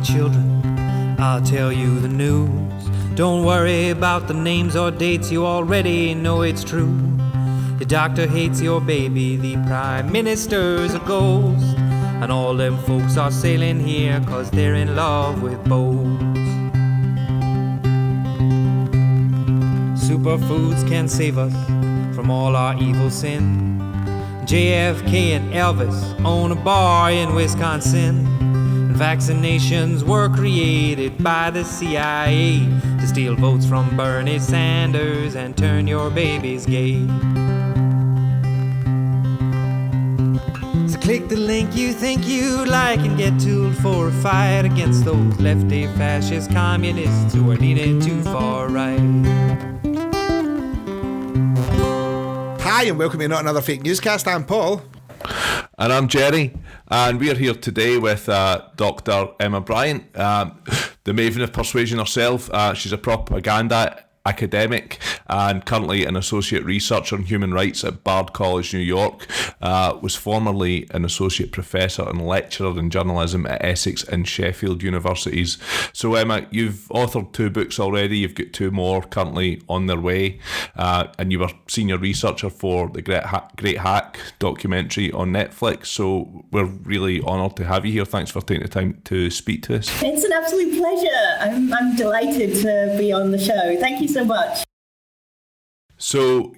children, I'll tell you the news. Don't worry about the names or dates, you already know it's true. Your doctor hates your baby, the prime minister's a ghost, and all them folks are sailing here 'cause they're in love with boats. Superfoods can save us from all our evil sin. JFK and Elvis own a bar in Wisconsin. And vaccinations were created by the CIA to steal votes from Bernie Sanders and turn your babies gay. So click the link you think you'd like and get tooled for a fight against those lefty fascist communists who are leaning too far right. Hi and welcome to Not Another Fake Newscast. I'm Paul. And I'm Jerry. And we're here today with Dr. Emma Briant, the Maven of Persuasion herself. She's a propaganda academic and currently an associate researcher in human rights at Bard College, New York. Was formerly an associate professor and lecturer in journalism at Essex and Sheffield universities. So Emma, you've authored 2 books already. You've got 2 more currently on their way, and you were senior researcher for the Great Hack documentary on Netflix. So we're really honoured to have you here. Thanks for taking the time to speak to us. It's an absolute pleasure. I'm delighted to be on the show. Thank you so much. So,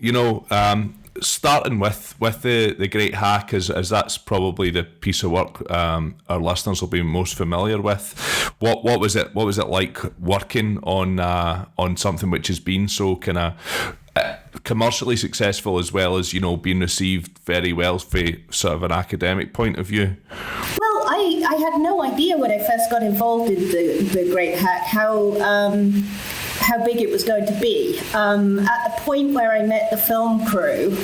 starting with the Great Hack, as that's probably the piece of work our listeners will be most familiar with. What was it like working on something which has been so kind of commercially successful, as well as being received very well from sort of an academic point of view? Well, I had no idea when I first got involved in the Great Hack how big it was going to be. At the point where I met the film crew,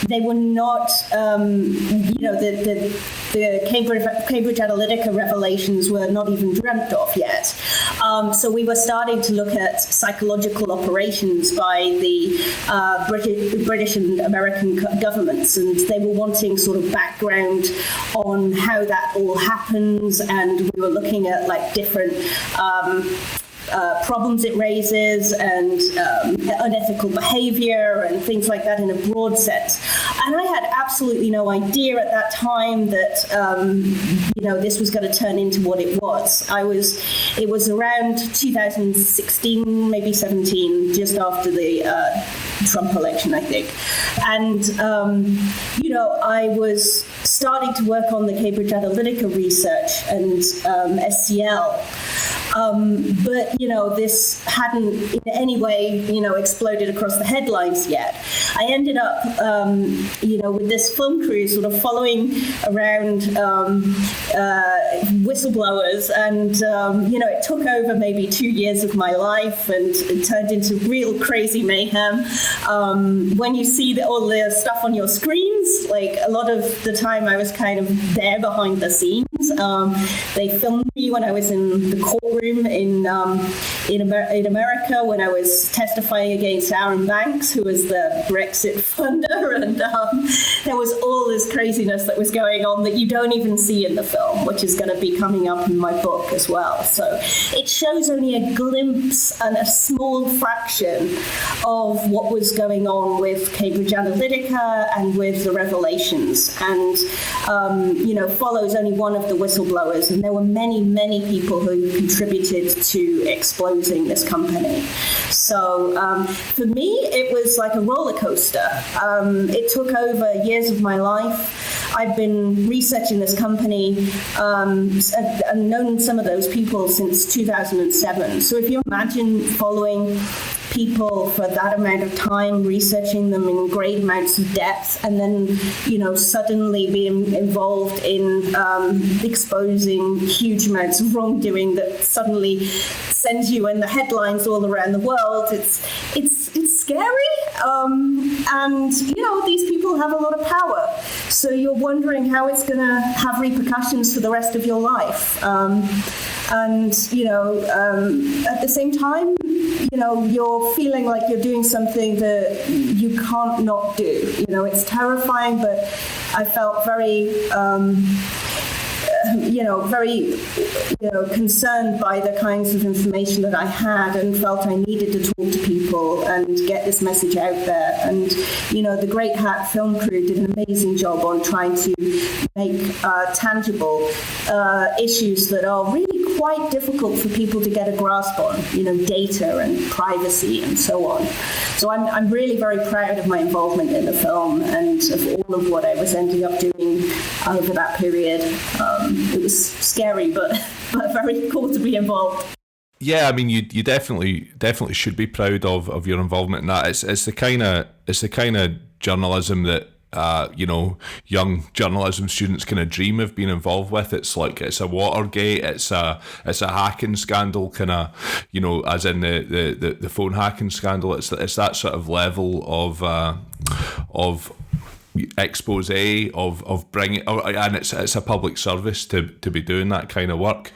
they were not, the Cambridge Analytica revelations were not even dreamt of yet. So we were starting to look at psychological operations by the British and American governments, and they were wanting sort of background on how that all happens, and we were looking at like different problems it raises and unethical behavior and things like that in a broad sense. And I had absolutely no idea at that time that this was going to turn into what it was. It was around 2016, maybe 17, just after the Trump election, I think. And I was starting to work on the Cambridge Analytica research and SCL. But this hadn't in any way, exploded across the headlines yet. I ended up, with this film crew sort of following around whistleblowers, and it took over maybe 2 years of my life, and it turned into real crazy mayhem. When you see all the stuff on your screens, like a lot of the time I was kind of there behind the scenes. They filmed me when I was in the courtroom in America when I was testifying against Aaron Banks, who was the Brexit funder, and there was all this craziness that was going on that you don't even see in the film, which is going to be coming up in my book as well. So it shows only a glimpse and a small fraction of what was going on with Cambridge Analytica and with the revelations, and follows only one of the whistleblowers, and there were many, many people who contributed to exposing this company. So for me, it was like a roller coaster. It took over years of my life. I've been researching this company and known some of those people since 2007. So if you imagine following people for that amount of time, researching them in great amounts of depth, and then, suddenly being involved in exposing huge amounts of wrongdoing that suddenly sends you in the headlines all around the world, it's scary. And, these people have a lot of power. So you're wondering how it's going to have repercussions for the rest of your life. At the same time, you're feeling like you're doing something that you can't not do. It's terrifying, but I felt very very, concerned by the kinds of information that I had, and felt I needed to talk to people and get this message out there. And, the Great Hat film crew did an amazing job on trying to make tangible issues that are really quite difficult for people to get a grasp on, data and privacy and so on. So I'm really very proud of my involvement in the film and of all of what I was ending up doing over that period. It was scary, but very cool to be involved. Yeah, I mean, you definitely should be proud of your involvement in that. It's the kind of journalism that young journalism students kind of dream of being involved with. It's like, it's a Watergate, it's a hacking scandal, kind of, as in the phone hacking scandal. It's that sort of level of expose of bringing, and it's a public service to be doing that kind of work.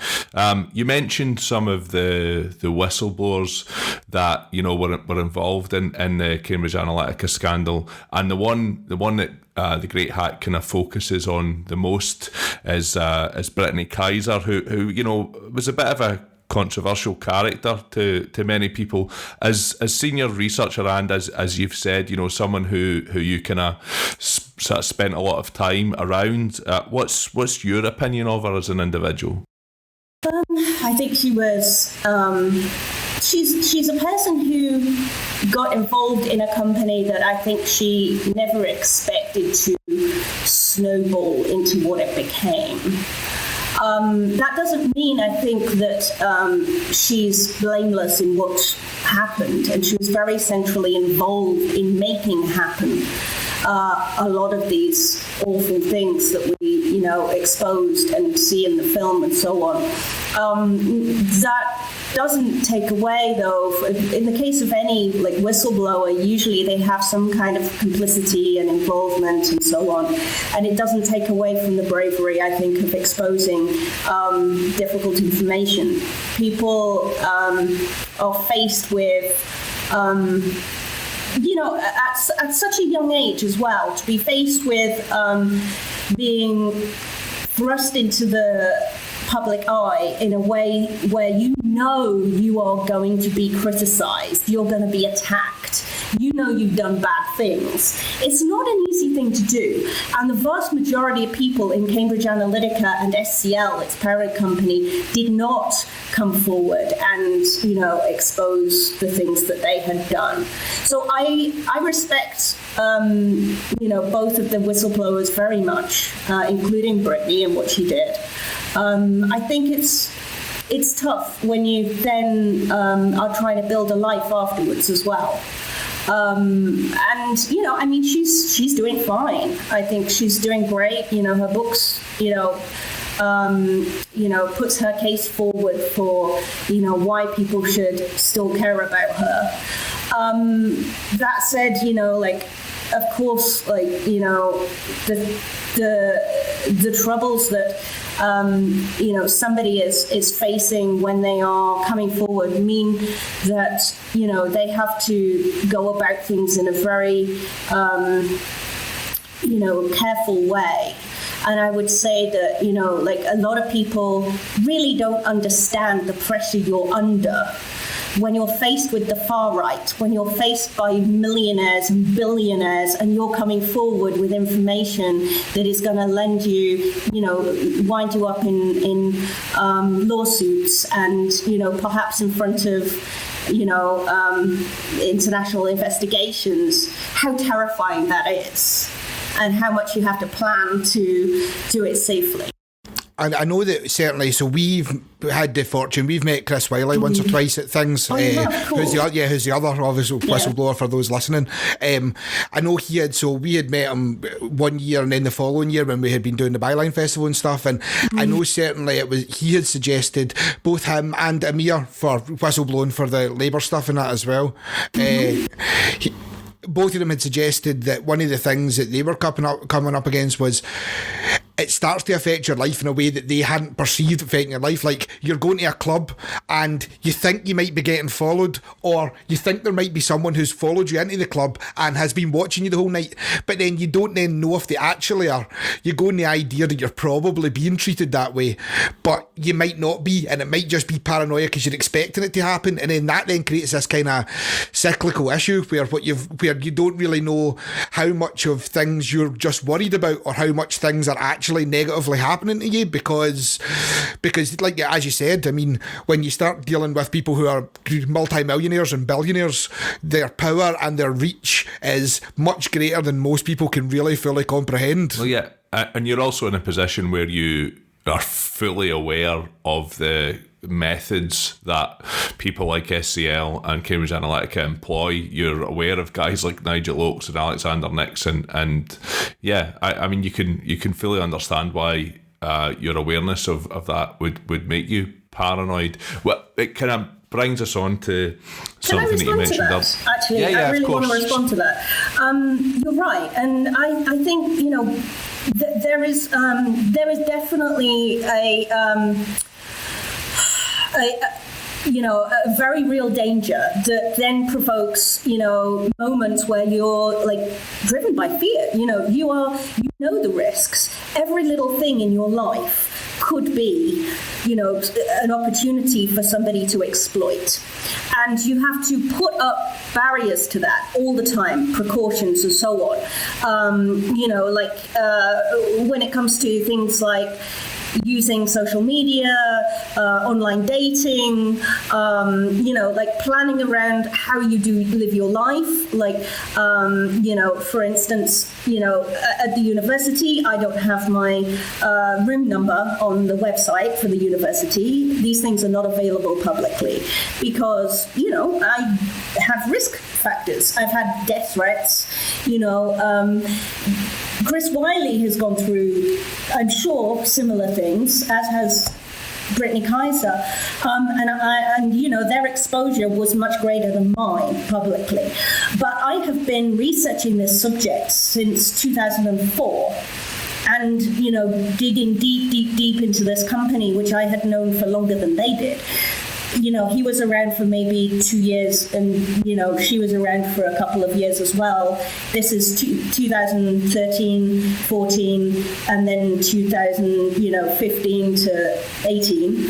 You mentioned some of the whistleblowers that were involved in the Cambridge Analytica scandal, and the one that the Great Hat kind of focuses on the most is Brittany Kaiser, who was a bit of a controversial character to many people as senior researcher, and as you've said, someone who you kind of sort of spent a lot of time around. What's your opinion of her as an individual? I think she was. She's a person who got involved in a company that I think she never expected to snowball into what it became. That doesn't mean, I think, that she's blameless in what happened, and she was very centrally involved in making happen a lot of these awful things that we, exposed and see in the film and so on. That doesn't take away, though, in the case of any whistleblower, usually they have some kind of complicity and involvement and so on, and it doesn't take away from the bravery, I think, of exposing difficult information. People are faced with at such a young age as well, to be faced with being thrust into the public eye in a way where you are going to be criticized, you're going to be attacked, you've done bad things. It's not an easy thing to do, and the vast majority of people in Cambridge Analytica and SCL, its parent company, did not come forward and expose the things that they had done. So I respect both of the whistleblowers very much, including Brittany and what she did. I think it's tough when you then are trying to build a life afterwards as well. She's doing fine. I think she's doing great. Her books, puts her case forward for, why people should still care about her. That said, of course, the troubles that somebody is facing when they are coming forward mean that they have to go about things in a very careful way. And I would say that a lot of people really don't understand the pressure you're under when you're faced with the far right, when you're faced by millionaires and billionaires, and you're coming forward with information that is going to wind you up in lawsuits and, perhaps in front of, international investigations, how terrifying that is, and how much you have to plan to do it safely. And I know that certainly, so we've had the fortune, we've met Chris Wiley once or twice at things. Cool. Who's the other obviously whistleblower for those listening. I know we had met him one year and then the following year when we had been doing the Byline Festival and stuff, and I know certainly he had suggested both him and Amir for whistleblowing for the Labour stuff and that as well. Both of them had suggested that one of the things that they were coming up against was it starts to affect your life in a way that they hadn't perceived affecting your life. Like, you're going to a club and you think you might be getting followed, or you think there might be someone who's followed you into the club and has been watching you the whole night, but then you don't then know if they actually are. You go in the idea that you're probably being treated that way, but you might not be, and it might just be paranoia because you're expecting it to happen, and then that then creates this kind of cyclical issue where you don't really know how much of things you're just worried about or how much things are actually negatively happening to you, because like, as you said, I mean, when you start dealing with people who are multi-millionaires and billionaires, their power and their reach is much greater than most people can really fully comprehend. Well, yeah, and you're also in a position where you are fully aware of the methods that people like SCL and Cambridge Analytica employ. You're aware of guys like Nigel Oakes and Alexander Nixon, and yeah, I mean, you can fully understand why your awareness of that would make you paranoid. Well, it kind of brings us on to something that you mentioned. Actually, yeah, I really of course. want to respond to that. You're right, and I think, you know, there is definitely a very real danger that then provokes, you know, moments where you're like driven by fear. You know, you know the risks. Every little thing in your life could be, you know, an opportunity for somebody to exploit. And you have to put up barriers to that all the time, precautions and so on. You know, like when it comes to things like using social media, online dating, you know, like planning around how you do live your life. Like, you know, for instance, you know, at the university, I don't have my room number on the website for the university. These things are not available publicly because, you know, I have risk factors. I've had death threats, you know. Chris Wiley has gone through, I'm sure, similar things, as has Brittany Kaiser, and you know, their exposure was much greater than mine publicly. But I have been researching this subject since 2004. And, you know, digging deep into this company, which I had known for longer than they did. You know, he was around for maybe 2 years, and, you know, she was around for a couple of years as well. This is 2013, 14, and then 2015 to 18.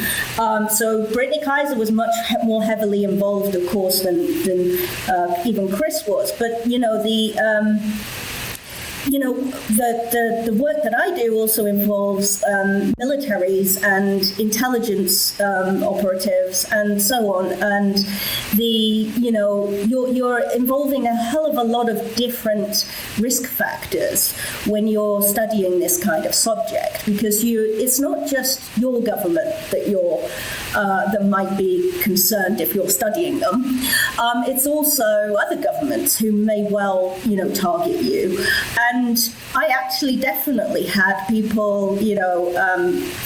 So Brittany Kaiser was much more heavily involved, of course, than even Chris was. But, you know, the work that I do also involves militaries and intelligence operatives and so on. And you're involving a hell of a lot of different risk factors when you're studying this kind of subject, because it's not just your government that might be concerned if you're studying them. It's also other governments who may well, you know, target you. And I actually definitely had people, you know,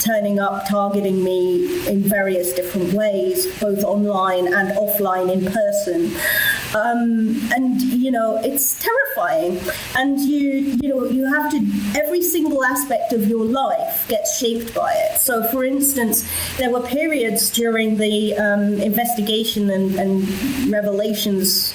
turning up, targeting me in various different ways, both online and offline in person. And, you know, it's terrifying. And you have to, every single aspect of your life gets shaped by it. So, for instance, there were periods during the investigation and revelations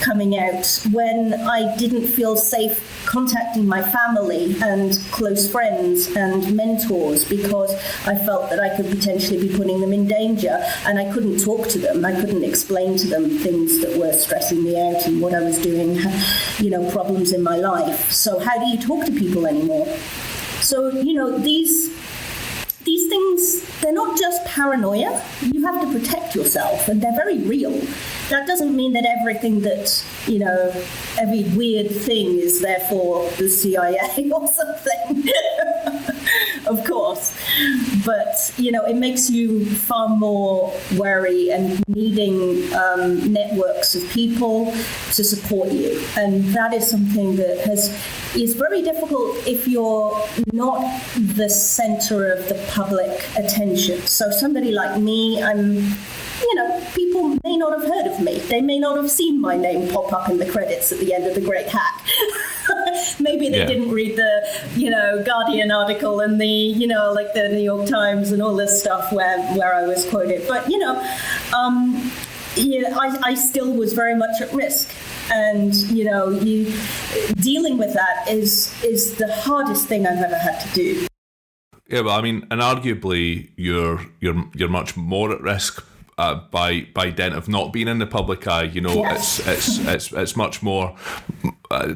coming out when I didn't feel safe contacting my family and close friends and mentors, because I felt that I could potentially be putting them in danger, and I couldn't talk to them. I couldn't explain to them things that were stressing me out and what I was doing, you know, problems in my life. So how do you talk to people anymore? So, you know, these things, they're not just paranoia. You have to protect yourself, and they're very real. That doesn't mean that everything that, you know, every weird thing is therefore the CIA or something, of course. But, you know, it makes you far more wary and needing networks of people to support you. And that is something that is very difficult if you're not the center of the public attention. So somebody like me, you know, people may not have heard of me. They may not have seen my name pop up in the credits at the end of The Great Hack. maybe they didn't read the, Guardian article and the, like the New York Times and all this stuff where I was quoted. But, I still was very much at risk. And, dealing with that is the hardest thing I've ever had to do. Yeah, well, I mean, and arguably you're much more at risk by dint of not being in the public eye. Yes. It's much more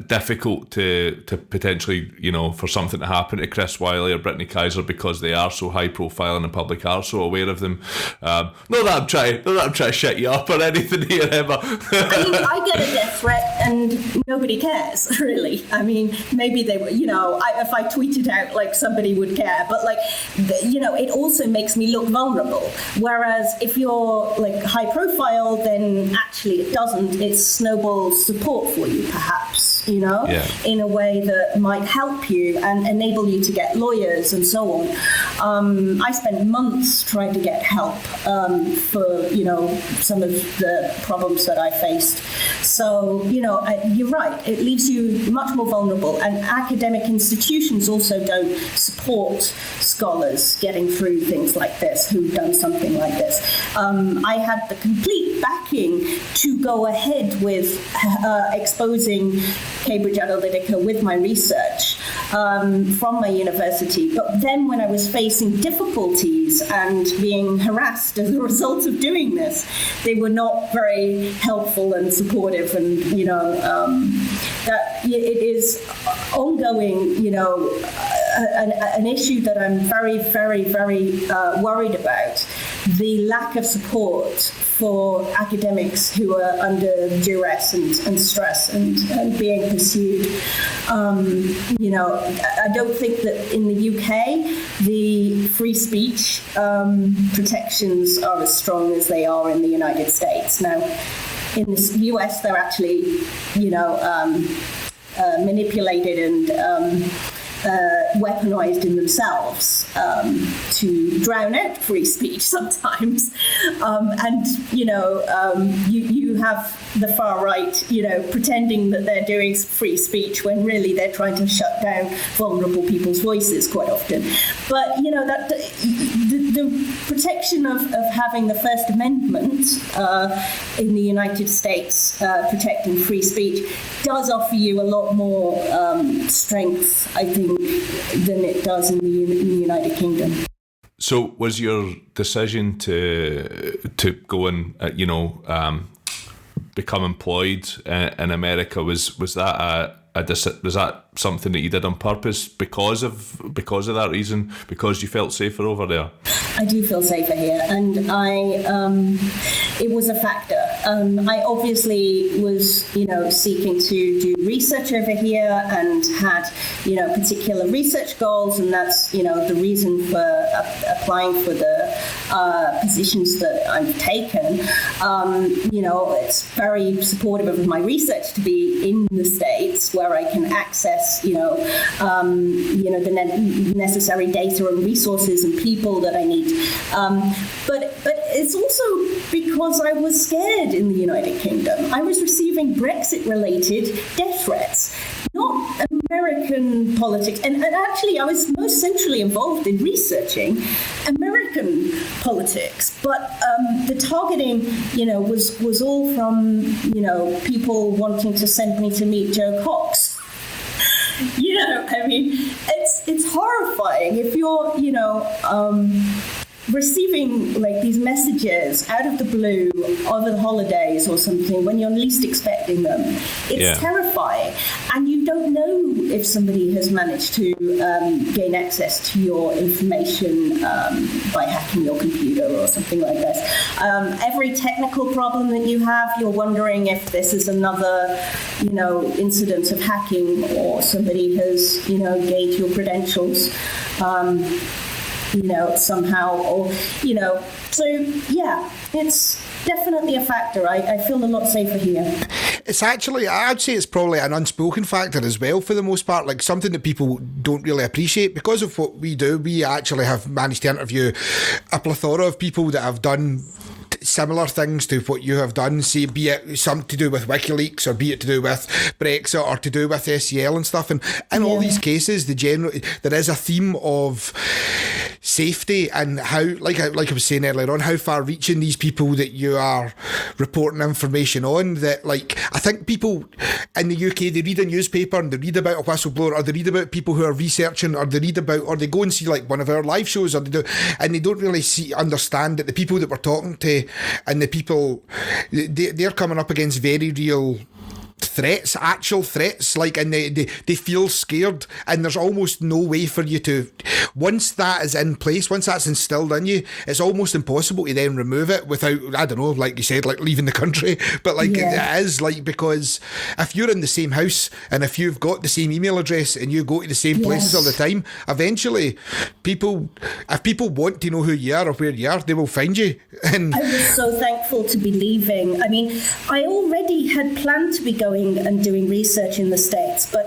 difficult to potentially, for something to happen to Chris Wiley or Brittany Kaiser because they are so high profile and the public are so aware of them. Not that I'm trying to shit you up or anything here, Emma. I get a death threat and nobody cares, really. I mean, maybe they would, if I tweeted out, like, somebody would care, but, like, it also makes me look vulnerable. Whereas if you're, like, high profile, then actually it doesn't. It snowballs support for you, perhaps. In a way that might help you and enable you to get lawyers and so on. I spent months trying to get help for, some of the problems that I faced. So, you're right. It leaves you much more vulnerable. And academic institutions also don't support scholars getting through things like this, who've done something like this. I had the complete backing to go ahead with exposing Cambridge Analytica with my research from my university. But then when I was facing difficulties and being harassed as a result of doing this, they were not very helpful and supportive. And, that it is ongoing, an issue that I'm very, very, very worried about. The lack of support for academics who are under duress and stress and being pursued. I don't think that in the UK the free speech protections are as strong as they are in the United States. Now, in the US, they're actually, manipulated and weaponized in themselves to drown out free speech sometimes. You have the far right, pretending that they're doing free speech when really they're trying to shut down vulnerable people's voices quite often. But, that the protection of having the First Amendment in the United States protecting free speech does offer you a lot more strength, I think, than it does in the United Kingdom. So was your decision to go and become employed in America, was that was that something that you did on purpose because of that reason, because you felt safer over there? I do feel safer here, and it was a factor. I obviously was, seeking to do research over here and had, particular research goals, and that's, the reason for applying for the positions that I've taken. It's very supportive of my research to be in the States where I can access, the necessary data and resources and people that I need. But it's also because I was scared in the United Kingdom. I was receiving Brexit-related death threats, not American politics. And actually, I was most centrally involved in researching American politics. But the targeting, was all from, people wanting to send me to meet Joe Cox. It's horrifying if you're, receiving like these messages out of the blue over the holidays or something when you're least expecting them. It's terrifying, and you don't know if somebody has managed to gain access to your information by hacking your computer or something like this. Every technical problem that you have, you're wondering if this is another, incident of hacking, or somebody has, gauged your credentials. Somehow, or, so yeah, it's definitely a factor. I feel a lot safer here. It's actually, I'd say it's probably an unspoken factor as well for the most part, like something that people don't really appreciate. Because of what we do, we actually have managed to interview a plethora of people that have done similar things to what you have done, say, be it something to do with WikiLeaks or be it to do with Brexit or to do with SCL and stuff. And in all these cases, there is a theme of safety and how, like I was saying earlier on, how far-reaching these people that you are reporting information on. That, like, I think people in the UK, they read a newspaper and they read about a whistleblower, or they read about people who are researching, or they read about, or they go and see like one of our live shows, or they do, and they don't really understand that the people that we're talking to and the people, they're coming up against very real threats, actual threats, like, and they feel scared, and there's almost no way for you to, once that is in place, once that's instilled in you, it's almost impossible to then remove it without, I don't know, like you said, like leaving the country, but like it is, like, because if you're in the same house and if you've got the same email address and you go to the same places all the time, eventually if people want to know who you are or where you are, they will find you. And I was so thankful to be leaving. I mean, I already had planned to be going and doing research in the States, but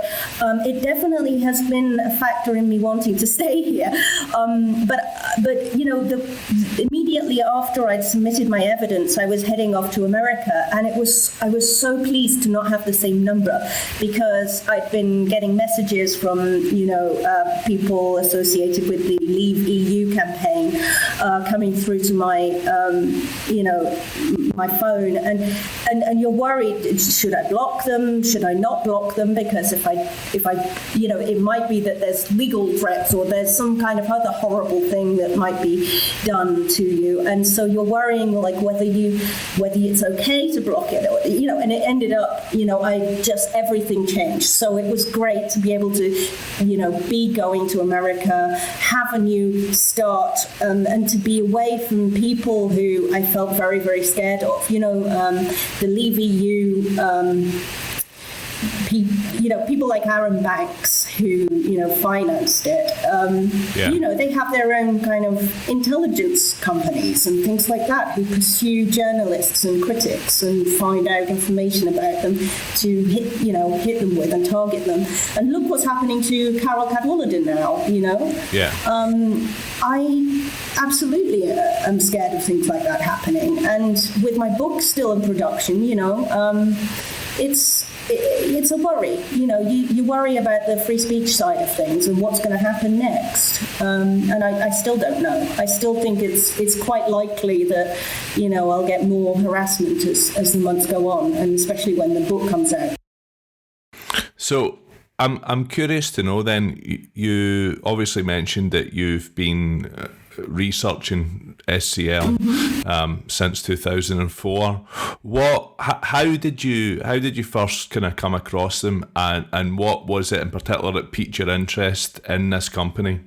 it definitely has been a factor in me wanting to stay here. But you know, immediately after I'd submitted my evidence, I was heading off to America, and I was so pleased to not have the same number, because I'd been getting messages from people associated with the Leave EU campaign coming through to my my phone, and you're worried, should I block them? Should I not block them? Because if I it might be that there's legal threats or there's some kind of other horrible thing that might be done to you, and so you're worrying like whether it's okay to block it, or, and it ended up, everything changed. So it was great to be able to, be going to America, have a new start, and to be away from people who I felt very, very scared of. The Leave EU, people like Aaron Banks, who financed it. They have their own kind of intelligence companies and things like that, who pursue journalists and critics and find out information about them to hit them with and target them. And look what's happening to Carol Cadwalladin now. I absolutely am scared of things like that happening. And with my book still in production, it's a worry. You worry about the free speech side of things and what's going to happen next. And I still don't know. I still think it's quite likely that, I'll get more harassment as the months go on, and especially when the book comes out. So I'm curious to know then, you obviously mentioned that you've been researching SCL since 2004. How did you first kind of come across them, and what was it in particular that piqued your interest in this company?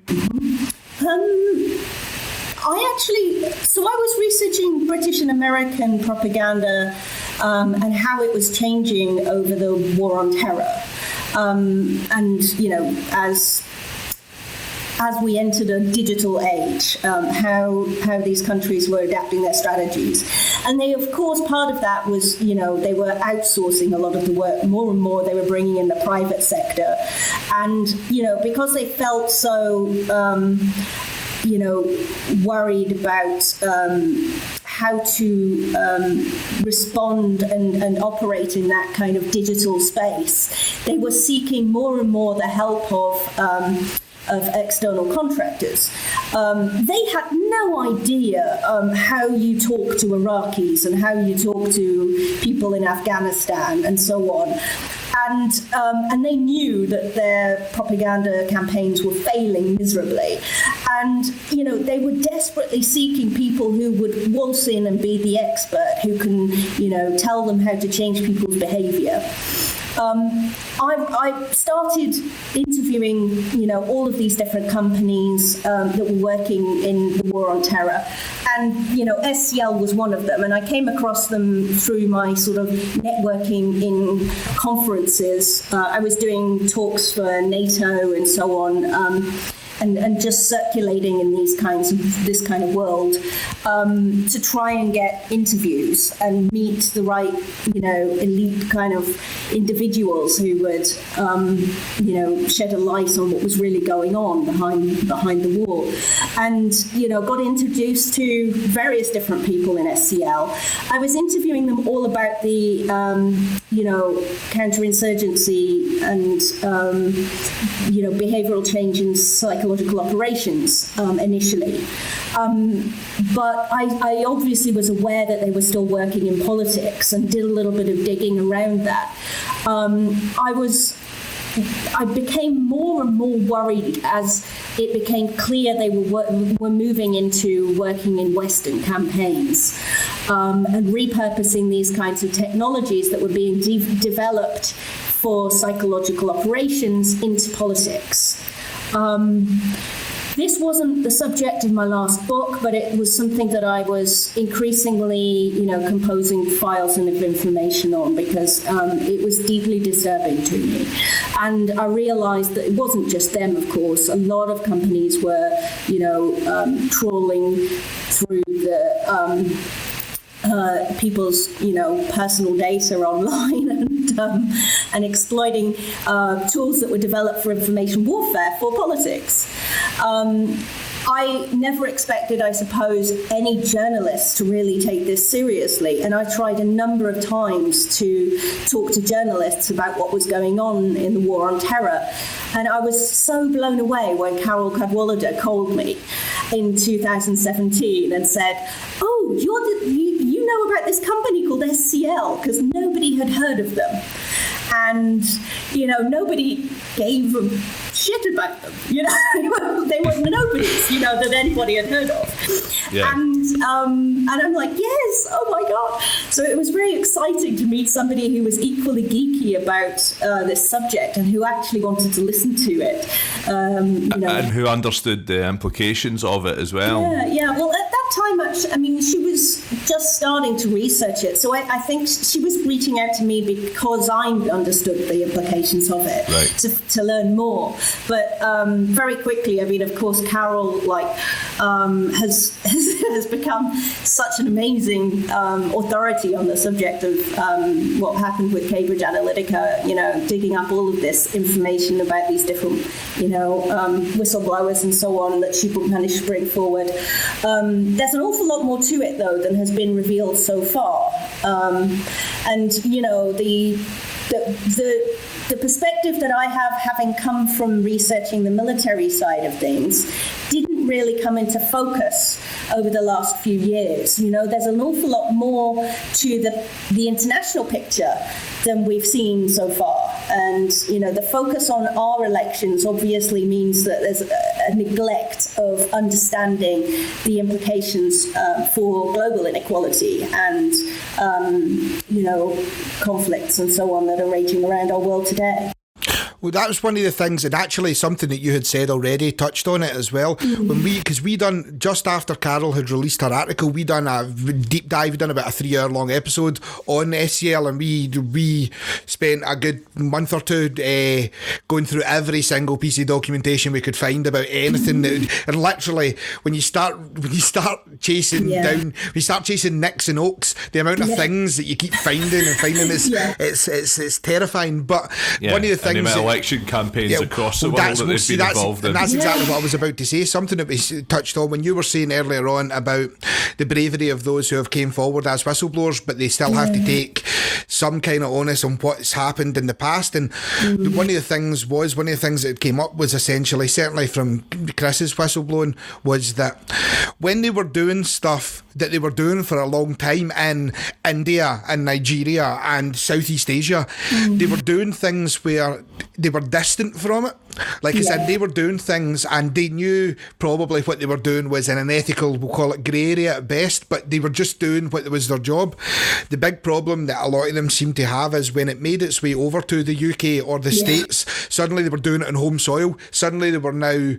I was researching British and American propaganda and how it was changing over the war on terror. As we entered a digital age, how these countries were adapting their strategies. And they, of course, part of that was, they were outsourcing a lot of the work. More and more they were bringing in the private sector. And, because they felt so, worried about how to respond and operate in that kind of digital space, they were seeking more and more the help of external contractors. They had no idea how you talk to Iraqis and how you talk to people in Afghanistan and so on. And they knew that their propaganda campaigns were failing miserably. And, they were desperately seeking people who would waltz in and be the expert, who can, tell them how to change people's behavior. I started interviewing, all of these different companies that were working in the war on terror. And, SCL was one of them. And I came across them through my sort of networking in conferences. I was doing talks for NATO and so on. and just circulating in this kind of world, to try and get interviews and meet the right, elite kind of individuals who would, shed a light on what was really going on behind the wall. And, got introduced to various different people in SCL. I was interviewing them all about the, counterinsurgency and, behavioral change in psychological operations initially. But I obviously was aware that they were still working in politics and did a little bit of digging around that. I became more and more worried as it became clear they were moving into working in Western campaigns and repurposing these kinds of technologies that were being developed for psychological operations into politics. This wasn't the subject of my last book, but it was something that I was increasingly, composing files and of information on because it was deeply disturbing to me. And I realized that it wasn't just them, of course. A lot of companies were, trawling through the people's, personal data online and exploiting tools that were developed for information warfare for politics. I never expected, I suppose, any journalists to really take this seriously, and I tried a number of times to talk to journalists about what was going on in the war on terror, and I was so blown away when Carol Cadwallader called me in 2017 and said, "Oh, you know about this company called SCL," because nobody had heard of them. And, nobody gave a shit about them. They were nobodies, that anybody had heard of. Yeah. And I'm like, yes, oh my God. So it was very exciting to meet somebody who was equally geeky about this subject and who actually wanted to listen to it. And who understood the implications of it as well. Yeah. Well, at that time, actually, she was just starting to research it. So I think she was reaching out to me because I understood the implications of it, right, to learn more. But very quickly, of course, Carol has become such an amazing authority on the subject of what happened with Cambridge Analytica. Digging up all of this information about these different, whistleblowers and so on that she managed to bring forward. There's an awful lot more to it though than has been revealed so far, and the perspective that I have, having come from researching the military side of things, didn't really come into focus over the last few years. There's an awful lot more to the international picture than we've seen so far. And, the focus on our elections obviously means that there's a neglect of understanding the implications for global inequality and, conflicts and so on that are raging around our world today. Well, that was one of the things, and actually something that you had said already, touched on it as well. When we done, just after Carol had released her article, we done a deep dive, we done about a 3-hour-long episode on SCL, and we spent a good month or two going through every single piece of documentation we could find about anything. And literally, when you start chasing down, when you start chasing nicks and oaks, the amount of things that you keep finding it's terrifying. But one of the things, election campaigns across the world that they've been involved in. And that's exactly what I was about to say. Something that we touched on when you were saying earlier on about the bravery of those who have came forward as whistleblowers, but they still have to take some kind of onus on what's happened in the past. And one of the things that came up was essentially, certainly from Chris's whistleblowing, was that when they were doing stuff that they were doing for a long time in India and Nigeria and Southeast Asia, they were doing things where they were distant from it. Like I said, they were doing things and they knew probably what they were doing was in an ethical, we'll call it grey area at best, but they were just doing what was their job. The big problem that a lot of them seem to have is when it made its way over to the UK or the States, suddenly they were doing it on home soil. Suddenly they were now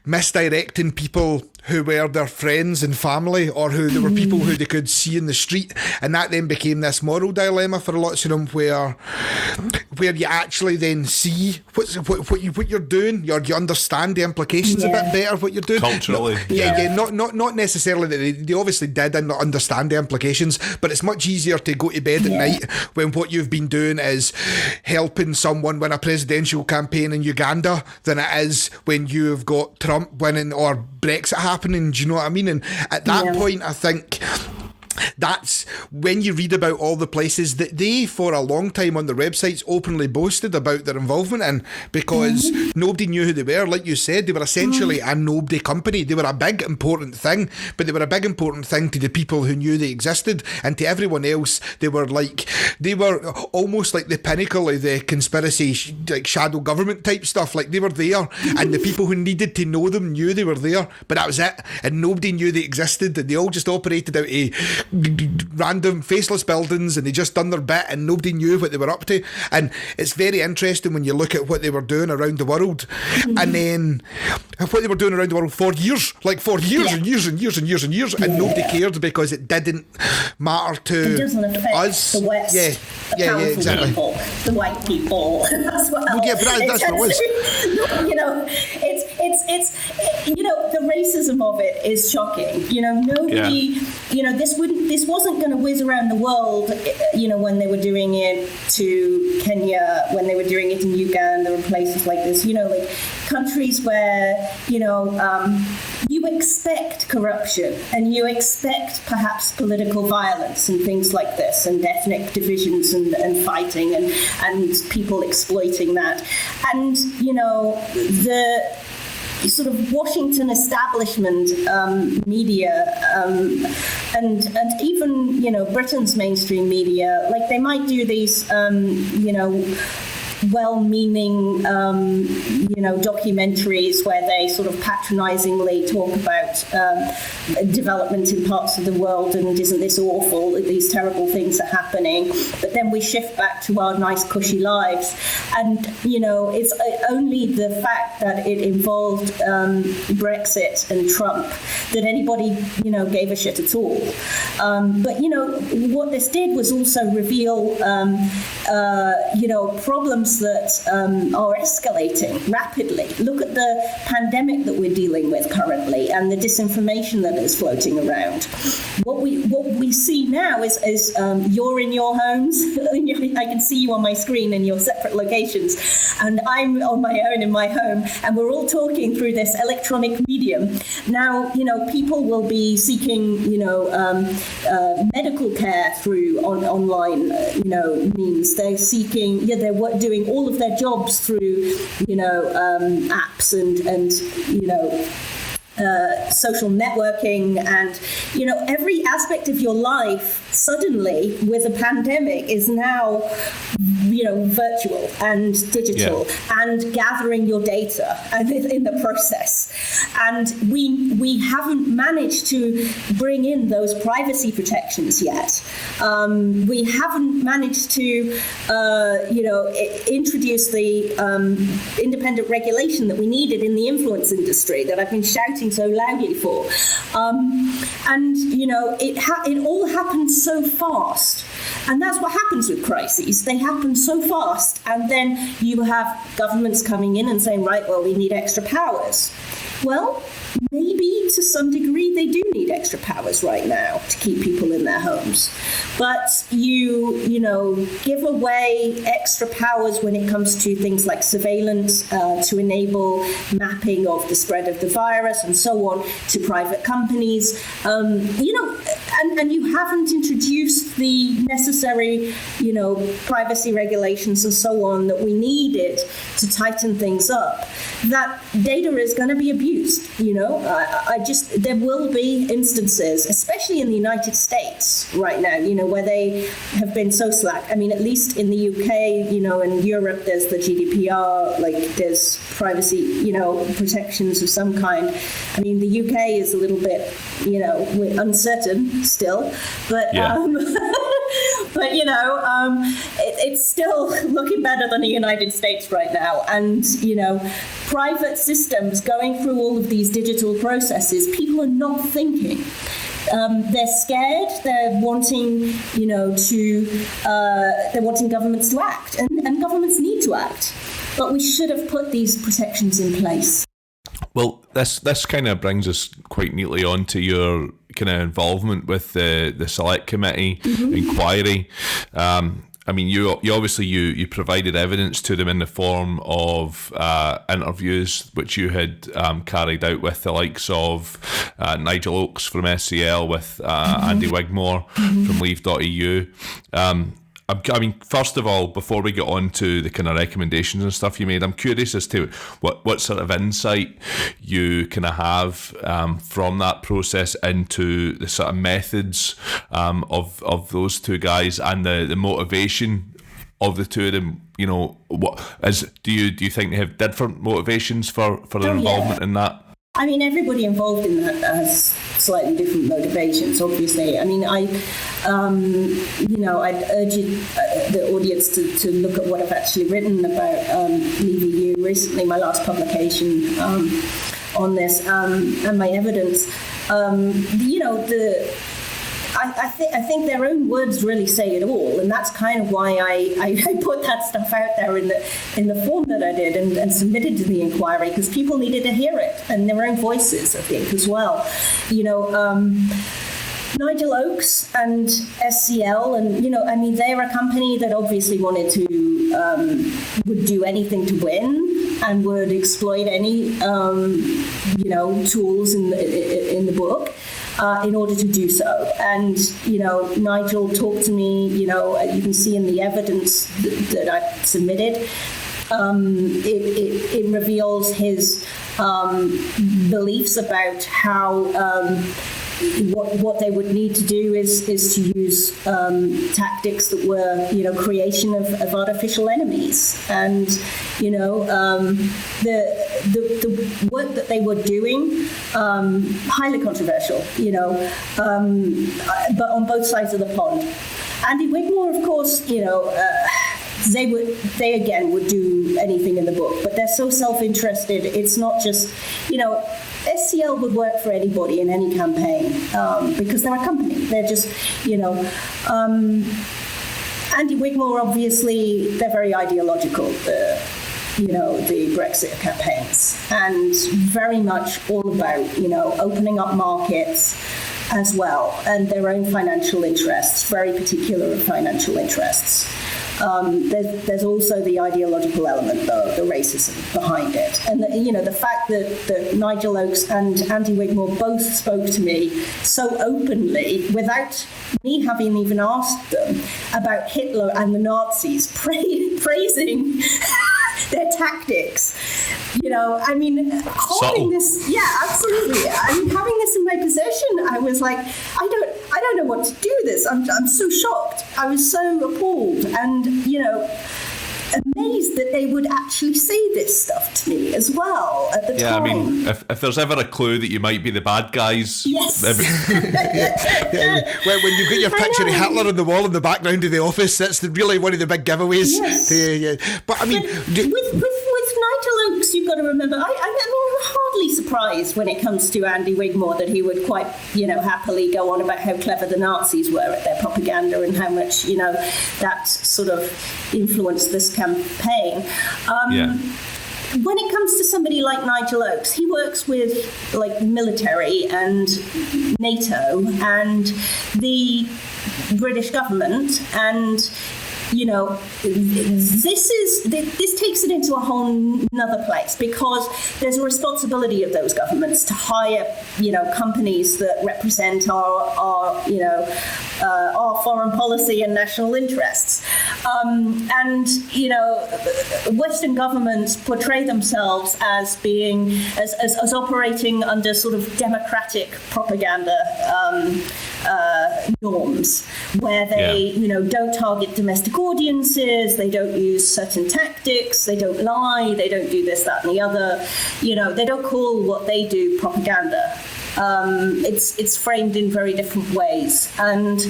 misdirecting people who were their friends and family, or who there were people who they could see in the street, and that then became this moral dilemma for lots of them, where where you actually then see what you're doing, you understand the implications a bit better what you're doing culturally. Not necessarily that they obviously did understand the implications, but it's much easier to go to bed at night when what you've been doing is helping someone win a presidential campaign in Uganda than it is when you've got Trump winning or Brexit happening. Do you know what I mean? And at that point, I think that's when you read about all the places that they, for a long time on their websites, openly boasted about their involvement in, because nobody knew who they were. Like you said, they were essentially a nobody company. They were a big, important thing, but they were a big, important thing to the people who knew they existed, and to everyone else, they were almost like the pinnacle of the conspiracy, like shadow government type stuff. Like, they were there, and the people who needed to know them knew they were there, but that was it, and nobody knew they existed, and they all just operated out of random faceless buildings, and they just done their bit and nobody knew what they were up to. And it's very interesting when you look at what they were doing around the world, and then what they were doing around the world for years and years and years and years and years, and nobody cared because it didn't matter to it doesn't affect us. The West, exactly. People, the white people as well. But that's what it was. It's the racism of it is shocking. Nobody, this wasn't going to whiz around the world, when they were doing it to Kenya, when they were doing it in Uganda and places like this, like countries where, you expect corruption and you expect perhaps political violence and things like this, and ethnic divisions and fighting and people exploiting that. And, the sort of Washington establishment media and even Britain's mainstream media, like, they might do these well-meaning documentaries where they sort of patronizingly talk about development in parts of the world, and isn't this awful, these terrible things are happening, but then we shift back to our nice cushy lives. And it's only the fact that it involved Brexit and Trump that anybody gave a shit at all. But what this did was also reveal problems that are escalating rapidly. Look at the pandemic that we're dealing with currently and the disinformation that is floating around. What we see now is you're in your homes. I can see you on my screen in your separate locations, and I'm on my own in my home, and we're all talking through this electronic medium. Now, people will be seeking, medical care through online, means. They're seeking, they're doing all of their jobs through, apps and social networking, and every aspect of your life suddenly with a pandemic is now virtual and digital, and gathering your data and in the process. And we haven't managed to bring in those privacy protections yet. We haven't managed to introduce the independent regulation that we needed in the influence industry that I've been shouting so loudly for. And it all happened so fast. And that's what happens with crises. They happen so fast, and then you have governments coming in and saying, right, well, we need extra powers. Well, maybe to some degree they do need extra powers right now to keep people in their homes. But you give away extra powers when it comes to things like surveillance, to enable mapping of the spread of the virus and so on, to private companies, and you haven't introduced the necessary, privacy regulations and so on that we needed to tighten things up. That data is going to be abused, there will be instances, especially in the United States right now, where they have been so slack. I mean, at least in the UK, in Europe, there's the GDPR, like there's privacy, protections of some kind. I mean, the UK is a little bit, we're uncertain still, but but it's still looking better than the United States right now. And private systems going through all of these digital processes, people are not thinking. They're scared. They're wanting, they're wanting governments to act, and governments need to act. But we should have put these protections in place. Well, this kind of brings us quite neatly on to your kind of involvement with the Select Committee inquiry. I mean, you obviously you provided evidence to them in the form of interviews which you had carried out with the likes of Nigel Oakes from SCL, with Andy Wigmore from Leave.eu. I mean, first of all, before we get on to the kind of recommendations and stuff you made, I'm curious as to what sort of insight you kind of have from that process into the sort of methods of those two guys and the motivation of the two of them. Do you think they have different motivations for their involvement in that? I mean, everybody involved in that has slightly different motivations, obviously. I mean, I'd urge the audience to look at what I've actually written about Leave.eu recently, my last publication on this, and my evidence. I think their own words really say it all, and that's kind of why I put that stuff out there in the form that I did and submitted to the inquiry, because people needed to hear it and their own voices, I think, as well. Nigel Oakes and SCL, and they're a company that obviously wanted to would do anything to win and would exploit any tools in the book. In order to do so. And, Nigel talked to me, you can see in the evidence that I submitted, it reveals his beliefs about how what they would need to do is to use tactics that were, creation of artificial enemies. And, the work that they were doing, highly controversial, but on both sides of the pond. Andy Wigmore, of course, they again would do anything in the book, but they're so self-interested. It's not just, SCL would work for anybody in any campaign because they're a company. They're just, Andy Wigmore, obviously, they're very ideological, the Brexit campaigns, and very much all about, opening up markets as well, and their own financial interests, very particular financial interests. There's also the ideological element, though, the racism behind it. And, the fact that Nigel Oakes and Andy Wigmore both spoke to me so openly without me having even asked them about Hitler and the Nazis, praising their tactics. Having this, absolutely. Having this in my possession, I was like, I don't know what to do with this. I'm so shocked. I was so appalled and, amazed that they would actually say this stuff to me as well at the time. Yeah, I mean, if there's ever a clue that you might be the bad guys... Yes. When you've got your picture of Hitler on the wall in the background of the office, that's really one of the big giveaways. Yes. But, I mean... With Nigel Oakes, you've got to remember, I'm hardly surprised when it comes to Andy Wigmore that he would quite, happily go on about how clever the Nazis were at their propaganda and how much, that sort of influenced this campaign. When it comes to somebody like Nigel Oakes, he works with military and NATO and the British government, and this takes it into a whole another place, because there's a responsibility of those governments to hire, companies that represent our foreign policy and national interests. Western governments portray themselves as being, as operating under sort of democratic propaganda norms, where they, don't target domestic audiences, they don't use certain tactics, they don't lie, they don't do this, that, and the other. They don't call what they do propaganda. It's framed in very different ways. And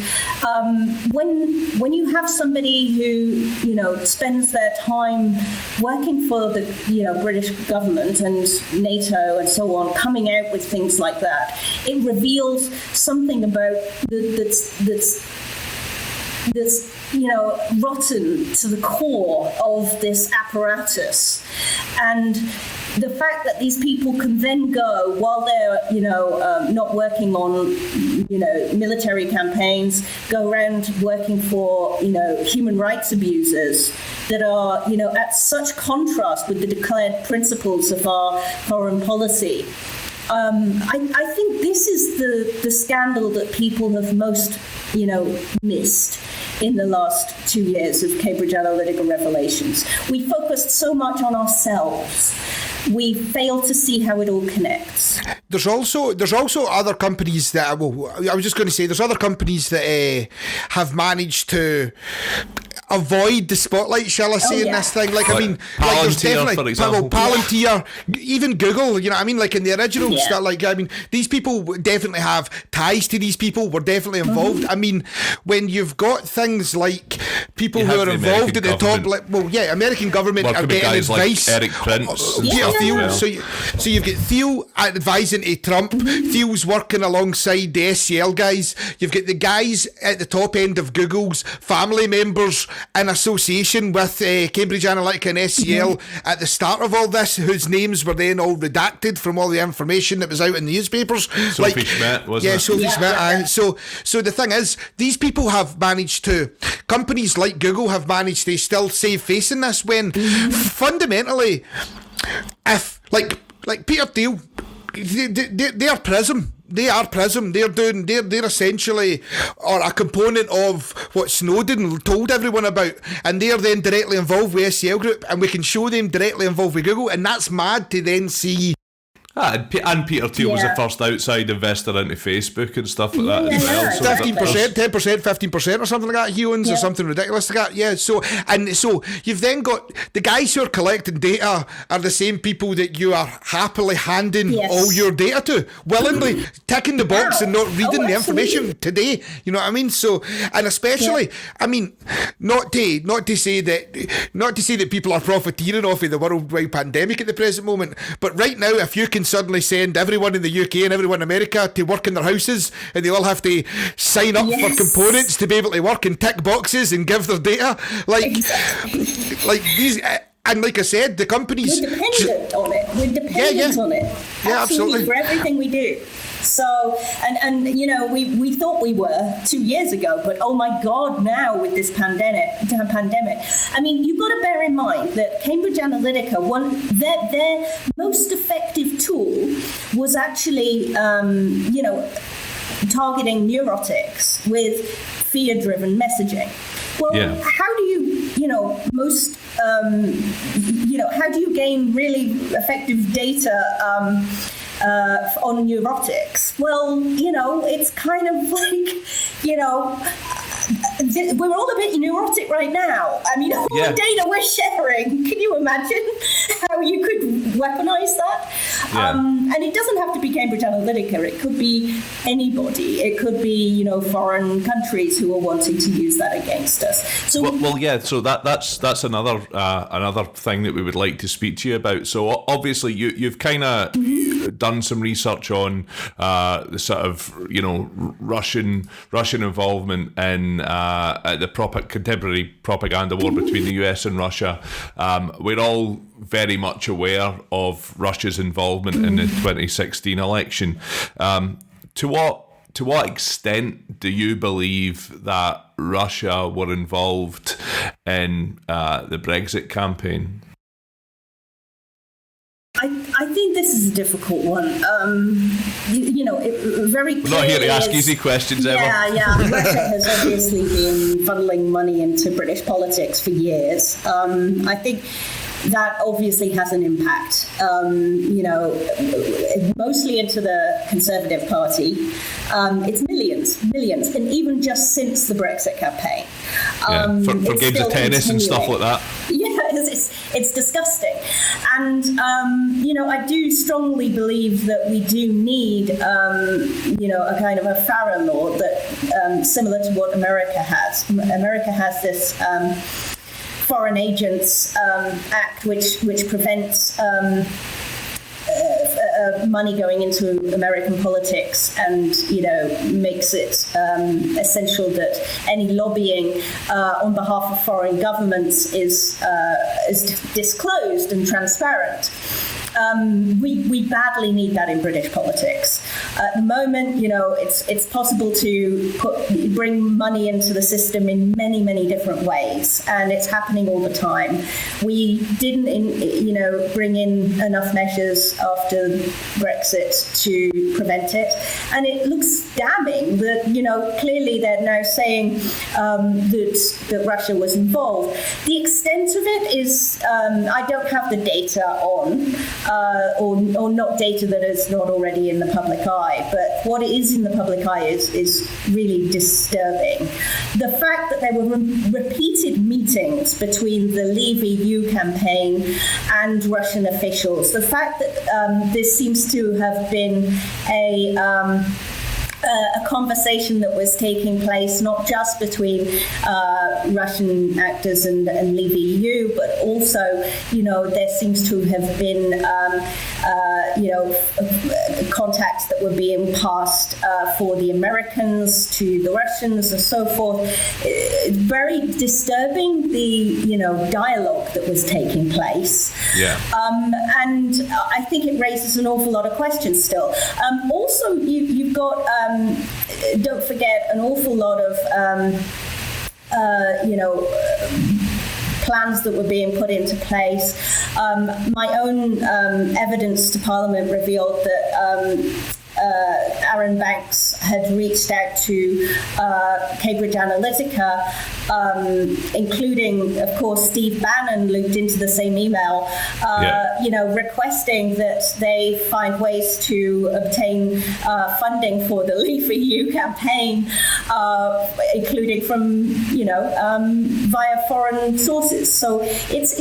when you have somebody who spends their time working for the British government and NATO and so on, coming out with things like that, it reveals something about that's rotten to the core of this apparatus. And the fact that these people can then go, while they're, not working on, military campaigns, go around working for, human rights abusers that are, at such contrast with the declared principles of our foreign policy. I think this is the scandal that people have most, missed in the last 2 years of Cambridge Analytica revelations. We focused so much on ourselves. We fail to see how it all connects. There's also other companies that, I was just going to say, there's other companies that have managed to avoid the spotlight, shall I say, in this thing. Like, I mean, like there's definitely, for example. Palantir, even Google, like in the original stuff, like, I mean, these people definitely have ties to these people, were definitely involved. I mean, when you've got things like people who are involved at the top, like, American government are getting advice. Like Eric Prince. Theo. So you've got Theo advising to Trump. Theo's working alongside the SCL guys. You've got the guys at the top end of Google's family members in association with Cambridge Analytica and SCL at the start of all this, whose names were then all redacted from all the information that was out in the newspapers. Sophie Schmidt, wasn't it? Sophie Schmidt. Aye. So the thing is, these people have managed to, companies like Google have managed to still save face in this, when fundamentally, if like Peter Thiel, they're Prism. They are Prism. They're essentially or a component of what Snowden told everyone about, and they're then directly involved with SCL Group, and we can show them directly involved with Google, and that's mad to then see. And Peter Thiel was the first outside investor into Facebook and stuff like that as well. So 15%, 10%, 15% or something like that he owns, or something ridiculous like that. Yeah, so you've then got the guys who are collecting data are the same people that you are happily handing all your data to, willingly ticking the box and not reading the information today. You know what I mean? So, and especially, I mean, not to say that people are profiteering off of the worldwide pandemic at the present moment, but right now, if you can suddenly send everyone in the UK and everyone in America to work in their houses, and they all have to sign up for components to be able to work and tick boxes and give their data, like these, and like I said, the companies, we're dependent on it. We're dependent on it. Absolutely, for everything we do. So, and we thought we were 2 years ago, but oh my God, now with this pandemic, I mean, you've got to bear in mind that Cambridge Analytica, their most effective tool was actually, targeting neurotics with fear-driven messaging. Well, how do you, how do you gain really effective data on neurotics? Well, it's kind of like, we're all a bit neurotic right now. I mean, all the data we're sharing, can you imagine how you could weaponize that? And it doesn't have to be Cambridge Analytica. It could be anybody. It could be, foreign countries who are wanting to use that against us. So so that's another thing that we would like to speak to you about. So obviously you've kind of done some research on the sort of Russian involvement in the contemporary propaganda war between the US and Russia. We're all very much aware of Russia's involvement in the 2016 election. To what extent do you believe that Russia were involved in the Brexit campaign? I think this is a difficult one. Very clearly. We're not here to ask easy questions, Emma. Yeah. Russia has obviously been funneling money into British politics for years. I think that obviously has an impact, mostly into the Conservative Party. It's millions, and even just since the Brexit campaign. For games of tennis and stuff like that. Yeah, it's disgusting. And, I do strongly believe that we do need, a kind of a FARA law that similar to what America has. America has this Foreign Agents Act, which prevents money going into American politics, and makes it essential that any lobbying on behalf of foreign governments is disclosed and transparent. We badly need that in British politics. At the moment, it's possible to bring money into the system in many, many different ways, and it's happening all the time. We didn't, bring in enough measures after Brexit to prevent it, and it looks damning that, clearly they're now saying that Russia was involved. The extent of it is, I don't have the data on. Or not data that is not already in the public eye, but what is in the public eye is really disturbing. The fact that there were repeated meetings between the Leave EU campaign and Russian officials, the fact that this seems to have been a conversation that was taking place not just between Russian actors and Leave EU, but also, there seems to have been, contacts that were being passed for the Americans to the Russians and so forth. Very disturbing, the, dialogue that was taking place. Yeah. And I think it raises an awful lot of questions still. Also, you've got, don't forget, an awful lot of, plans that were being put into place. My own evidence to Parliament revealed that Arron Banks had reached out to Cambridge Analytica, including, of course, Steve Bannon looped into the same email, requesting that they find ways to obtain funding for the Leave EU campaign, including from, via foreign sources. So it's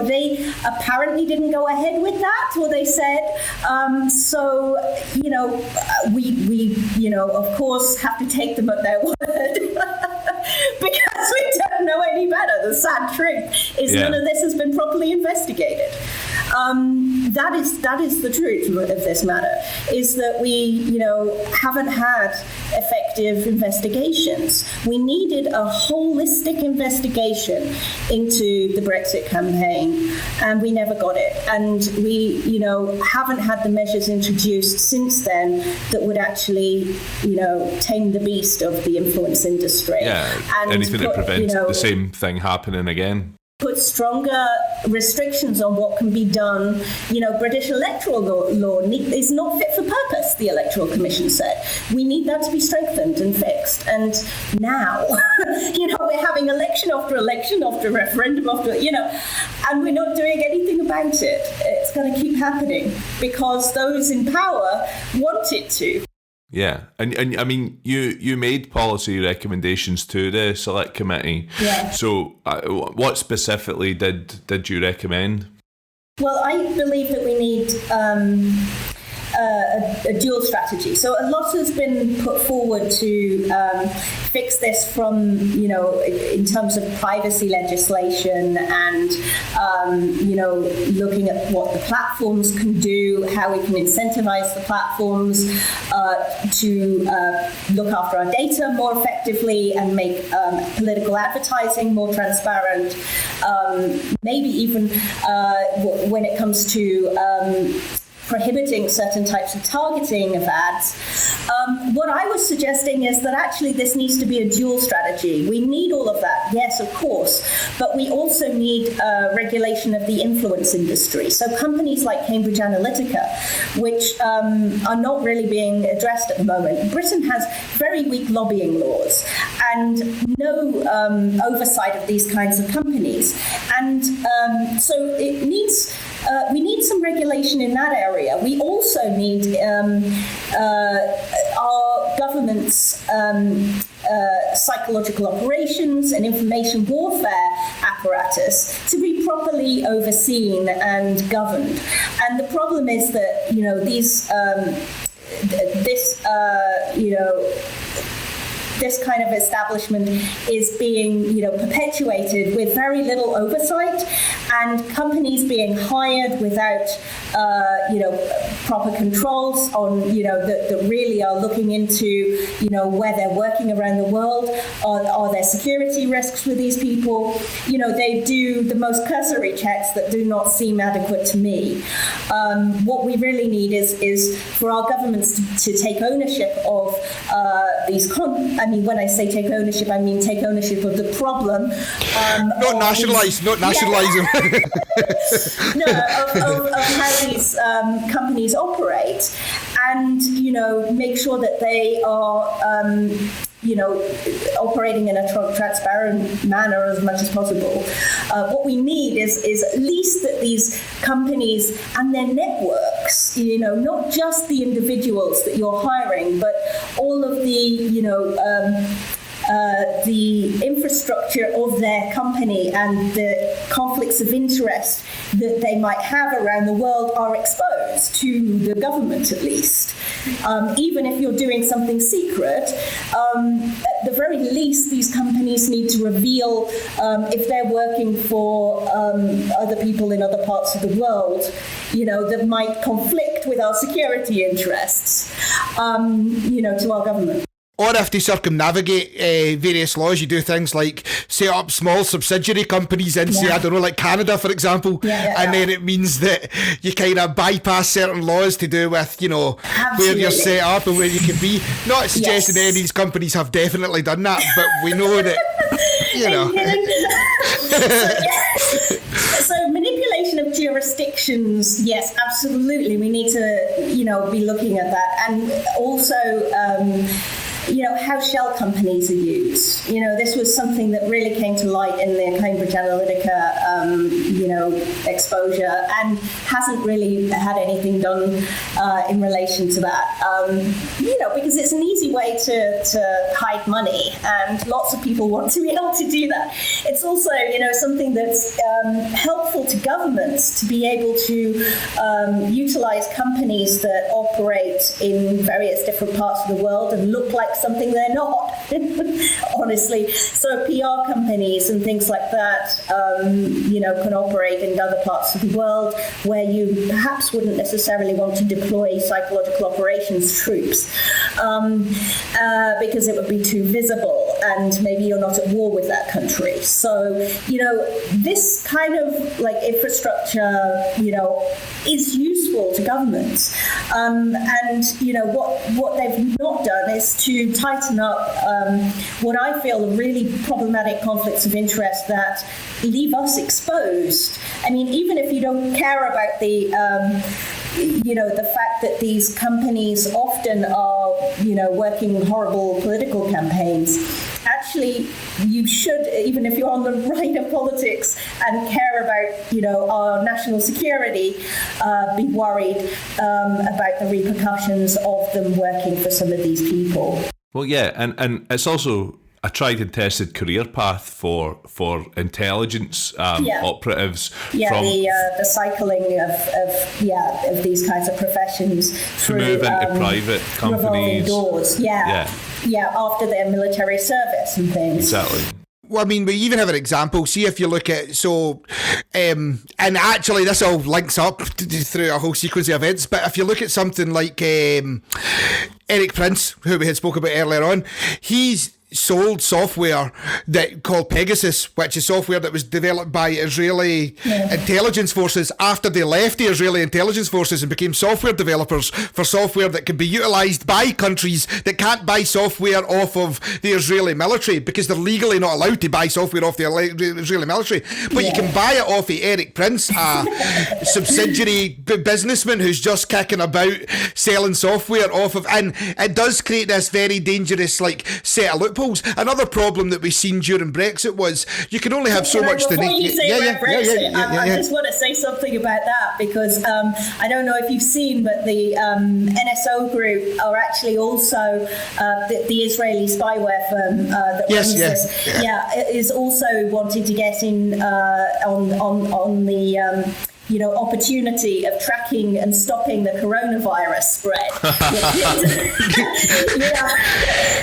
they apparently didn't go ahead with that, or they said, we of course, have to take them at their word because we don't know any better. The sad truth is none of this has been properly investigated. That is the truth of this matter, is that we, haven't had effective investigations. We needed a holistic investigation into the Brexit campaign, and we never got it. And we, haven't had the measures introduced since then that would actually, tame the beast of the influence industry. Yeah, and anything that prevents the same thing happening again. Put stronger restrictions on what can be done. British electoral law is not fit for purpose, the Electoral Commission said. We need that to be strengthened and fixed. And now, we're having election after election after referendum after, and we're not doing anything about it. It's going to keep happening because those in power want it to. Yeah, and I mean, you made policy recommendations to the Select Committee. Yeah. So what specifically did you recommend? Well, I believe that we need a dual strategy. So a lot has been put forward to fix this from, in terms of privacy legislation and, looking at what the platforms can do, how we can incentivize the platforms to look after our data more effectively and make political advertising more transparent, maybe even when it comes to prohibiting certain types of targeting of ads. What I was suggesting is that actually this needs to be a dual strategy. We need all of that, yes, of course, but we also need regulation of the influence industry. So companies like Cambridge Analytica, which are not really being addressed at the moment. Britain has very weak lobbying laws and no oversight of these kinds of companies. And so it needs... we need some regulation in that area. We also need our governments' psychological operations and information warfare apparatus to be properly overseen and governed. And the problem is that, this kind of establishment is being, perpetuated with very little oversight, and companies being hired without, proper controls on, that really are looking into, where they're working around the world. Are there security risks with these people? They do the most cursory checks that do not seem adequate to me. What we really need is for our governments to take ownership of these when I say take ownership, I mean take ownership of the problem. Not nationalise them. No, of how these companies operate, and make sure that they are operating in a transparent manner as much as possible. What we need is at least that these companies and their networks, not just the individuals that you're hiring, but all of the infrastructure of their company and the conflicts of interest that they might have around the world are exposed to the government, at least. Even if you're doing something secret, at the very least, these companies need to reveal if they're working for other people in other parts of the world, that might conflict with our security interests, to our government. Or if they circumnavigate various laws, you do things like set up small subsidiary companies in, say, I don't know, like Canada, for example, and then it means that you kind of bypass certain laws to do with, where you're set up and where you can be. Not suggesting any of these companies have definitely done that, but we know that, So manipulation of jurisdictions, yes, absolutely. We need to, be looking at that. And also, how shell companies are used. This was something that really came to light in the Cambridge Analytica, exposure, and hasn't really had anything done in relation to that. Because it's an easy way to hide money, and lots of people want to be able to do that. It's also, something that's helpful to governments to be able to utilize companies that operate in various different parts of the world and look like something they're not, honestly. So PR companies and things like that, can operate in other parts of the world where you perhaps wouldn't necessarily want to deploy psychological operations troops because it would be too visible and maybe you're not at war with that country. So, this kind of infrastructure, is useful to governments. And, what they've not done is to tighten up what I feel are really problematic conflicts of interest that leave us exposed. I mean, even if you don't care about the fact that these companies often are, working horrible political campaigns, actually, you should, even if you're on the right of politics and care about, our national security, be worried about the repercussions of them working for some of these people. Well, yeah, and it's also a tried and tested career path for intelligence operatives. Yeah, from the cycling of these kinds of professions to move into private companies. Doors. Yeah, after their military service and things. Exactly. Well, I mean, we even have an example. See if you look at, and actually this all links up through a whole sequence of events, but if you look at something like Eric Prince, who we had spoke about earlier on, he's sold software called Pegasus, which is software that was developed by Israeli intelligence forces after they left the Israeli intelligence forces and became software developers for software that can be utilised by countries that can't buy software off of the Israeli military because they're legally not allowed to buy software off the Israeli military. But you can buy it off of Eric Prince, a subsidiary businessman who's just kicking about selling software off of, and it does create this very dangerous set of loopholes. loopholes. Another problem that we've seen during Brexit was you can only have so much to before you say Brexit, I yeah. just want to say something about that, because I don't know if you've seen, but the NSO group are actually also the Israeli spyware firm that runs this. Is also wanting to get in on the opportunity of tracking and stopping the coronavirus spread.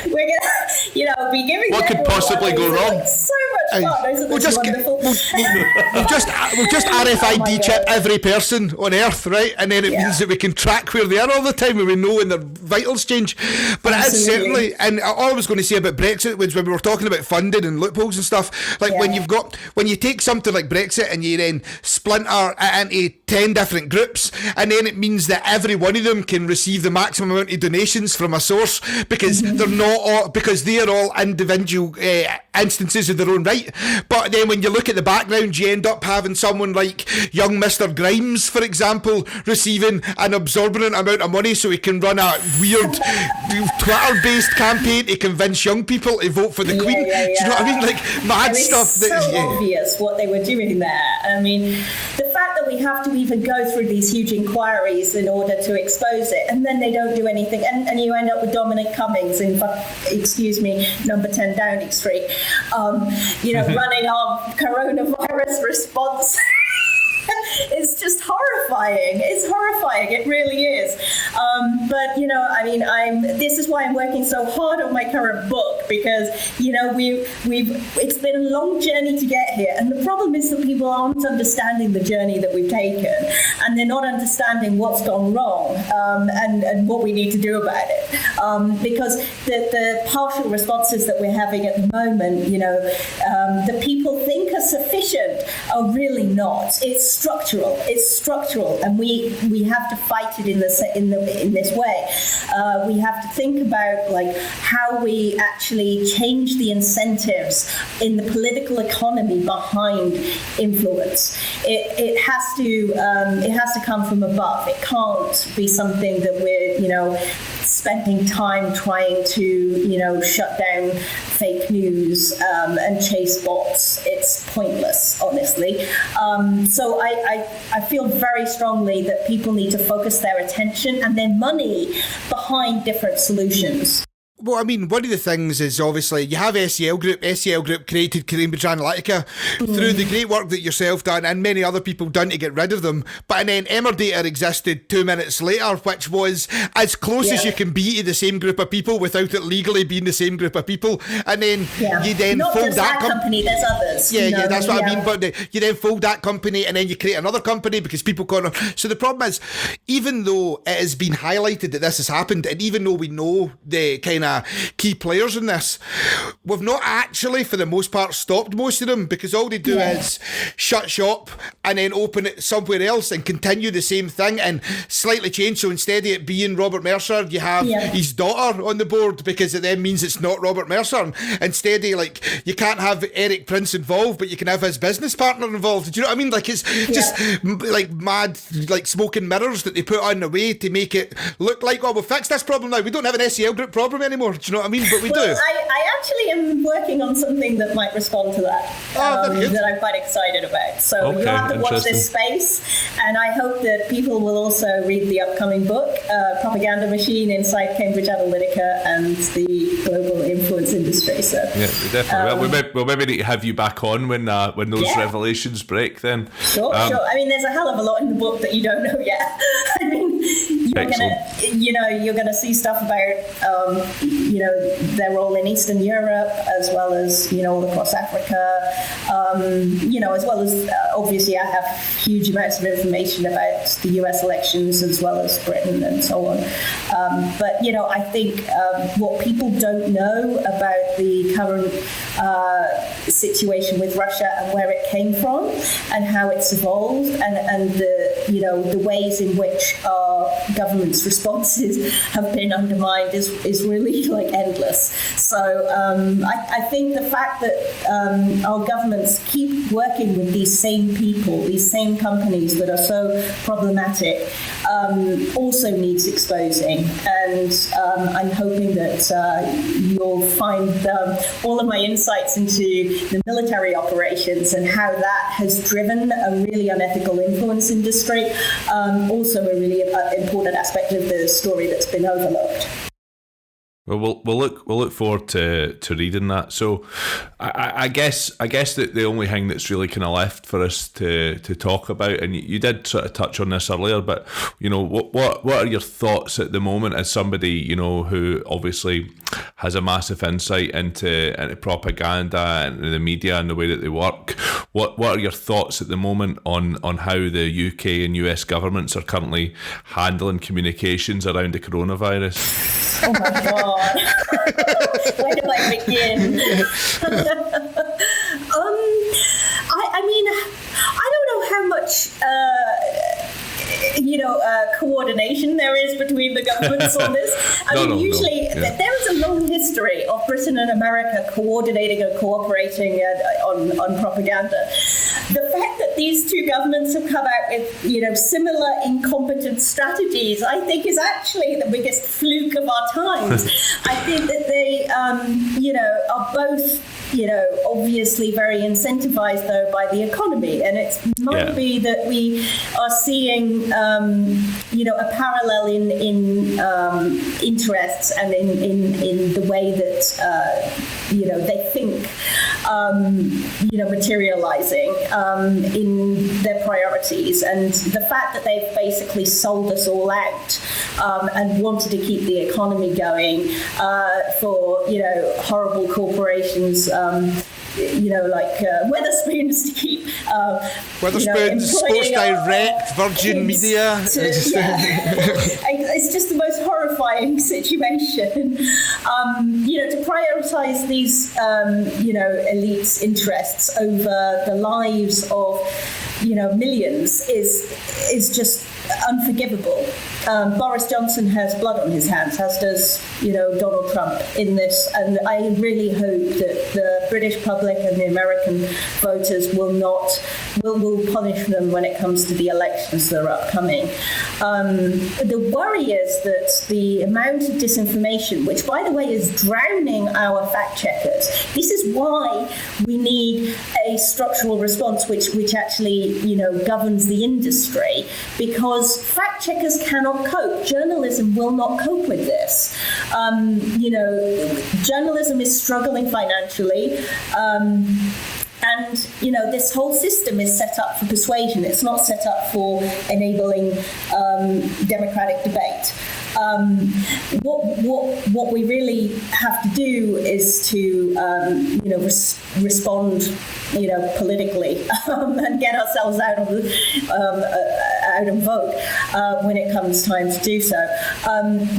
We're gonna, be giving. What could possibly go wrong? So much fun, isn't this wonderful? We'll just RFID chip every person on Earth, right? And then it means that we can track where they are all the time, and we know when their vitals change. But it is certainly, and all I was going to say about Brexit was when we were talking about funding and loopholes and stuff. Like when you take something like Brexit and you then splinter into 10 different groups, and then it means that every one of them can receive the maximum amount of donations from a source because they're not all, because they are all individual instances of their own right. But then when you look at the background, you end up having someone like young Mr. Grimes, for example, receiving an absorbent amount of money so he can run a weird Twitter-based campaign to convince young people to vote for the Queen. Do you know what I mean? Like mad stuff. It's so obvious what they were doing there. I mean, the fact that we have to even go through these huge inquiries in order to expose it, and then they don't do anything, and you end up with Dominic Cummings in, number 10 Downing Street, running our coronavirus response. It's just horrifying. It's horrifying. It really is. But this is why I'm working so hard on my current book, because it's been a long journey to get here, and the problem is that people aren't understanding the journey that we've taken, and they're not understanding what's gone wrong and what we need to do about it. Because the partial responses that we're having at the moment, the people think are sufficient, are really not. It's structural, and we have to fight it in this way. We have to think about how we actually change the incentives in the political economy behind influence. It has to come from above. It can't be something that we're spending time trying to shut down fake news and chase bots. It's pointless, honestly. So I feel very strongly that people need to focus their attention and their money behind different solutions. Well, I mean, one of the things is obviously you have SEL Group. SEL Group created Cambridge Analytica through the great work that yourself done and many other people done to get rid of them. But and then Emma Data existed 2 minutes later, which was as close as you can be to the same group of people without it legally being the same group of people. And then you then not fold just that company. There's others. Yeah, that's what I mean. But you then fold that company and then you create another company because people can't. So the problem is, even though it has been highlighted that this has happened, and even though we know the kind of key players in this, we've not actually for the most part stopped most of them, because all they do is shut shop and then open it somewhere else and continue the same thing and slightly change. So instead of it being Robert Mercer, you have his daughter on the board, because it then means it's not Robert Mercer. And instead of you can't have Eric Prince involved, but you can have his business partner involved. Do you know what I mean? It's just mad smoke and mirrors that they put on the way to make it look like, we'll fix this problem now. We don't have an SEL Group problem anymore. Do you know what I mean? But we do. I actually am working on something that might respond to that, that I'm quite excited about. So you'll have to watch this space, and I hope that people will also read the upcoming book, Propaganda Machine Inside Cambridge Analytica and the Global Influence Industry. So yeah, we definitely we'll maybe need to have you back on when those revelations break then. Sure. I mean, there's a hell of a lot in the book that you don't know yet. I mean, you're gonna see stuff about their role in Eastern Europe, as well as all across Africa, as well as obviously I have huge amounts of information about the US elections as well as Britain and so on. But I think what people don't know about the current situation with Russia and where it came from and how it's evolved, and the ways in which our government's responses have been undermined is really like endless. So I think the fact that our governments keep working with these same people, these same companies that are so problematic, also needs exposing. And I'm hoping that you'll find all of my insights into the military operations and how that has driven a really unethical influence industry, also a really important aspect of the story that's been overlooked. Well, we'll look forward to reading that. So, I guess that the only thing that's really kind of left for us to talk about, and you did sort of touch on this earlier, but what are your thoughts at the moment as somebody who obviously has a massive insight into propaganda and the media and the way that they work? What are your thoughts at the moment on how the UK and US governments are currently handling communications around the coronavirus? Oh my God. Where do I begin? I mean, I don't know how much coordination there is between the governments on this. Usually there is a long history of Britain and America coordinating and cooperating on propaganda. The fact that these two governments have come out with, similar incompetent strategies, I think is actually the biggest fluke of our times. I think that they, are both, obviously very incentivized, though, by the economy. And it might be that we are seeing, a parallel in interests and in the way that, they think, materializing in their priorities. And the fact that they've basically sold us all out and wanted to keep the economy going for, horrible corporations, like Weatherspoons to keep Weatherspoons, Sports Direct, Virgin Media. It's just the most horrifying situation. To prioritise these, elites' interests over the lives of, millions is just unforgivable. Boris Johnson has blood on his hands, as does, Donald Trump in this. And I really hope that the British public and the American voters will punish them when it comes to the elections that are upcoming. The worry is that the amount of disinformation, which, by the way, is drowning our fact checkers. This is why we need a structural response which actually, governs the industry, because fact checkers cannot cope. Journalism will not cope with this. Journalism is struggling financially. And, this whole system is set up for persuasion. It's not set up for enabling democratic debate. What we really have to do is to, respond, politically and get ourselves out of vogue when it comes time to do so.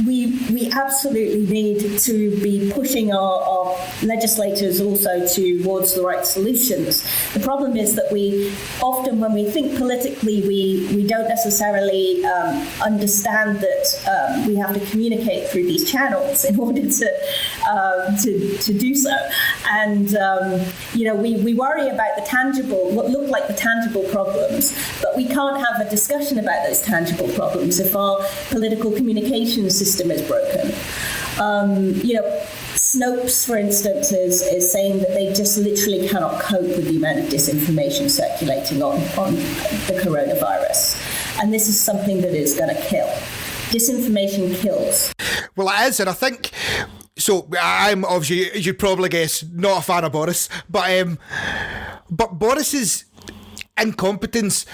We absolutely need to be pushing our legislators also towards the right solutions. The problem is that we often, when we think politically, we don't necessarily understand that we have to communicate through these channels in order to do so. And we worry about what look like the tangible problems, but we can't have a discussion about those tangible problems if our political communication system is broken. Snopes, for instance, is saying that they just literally cannot cope with the amount of disinformation circulating on the coronavirus. And this is something that is going to kill. Disinformation kills. Well, it is, and I think... So, I'm obviously, as you'd probably guess, not a fan of Boris, but Boris's incompetence,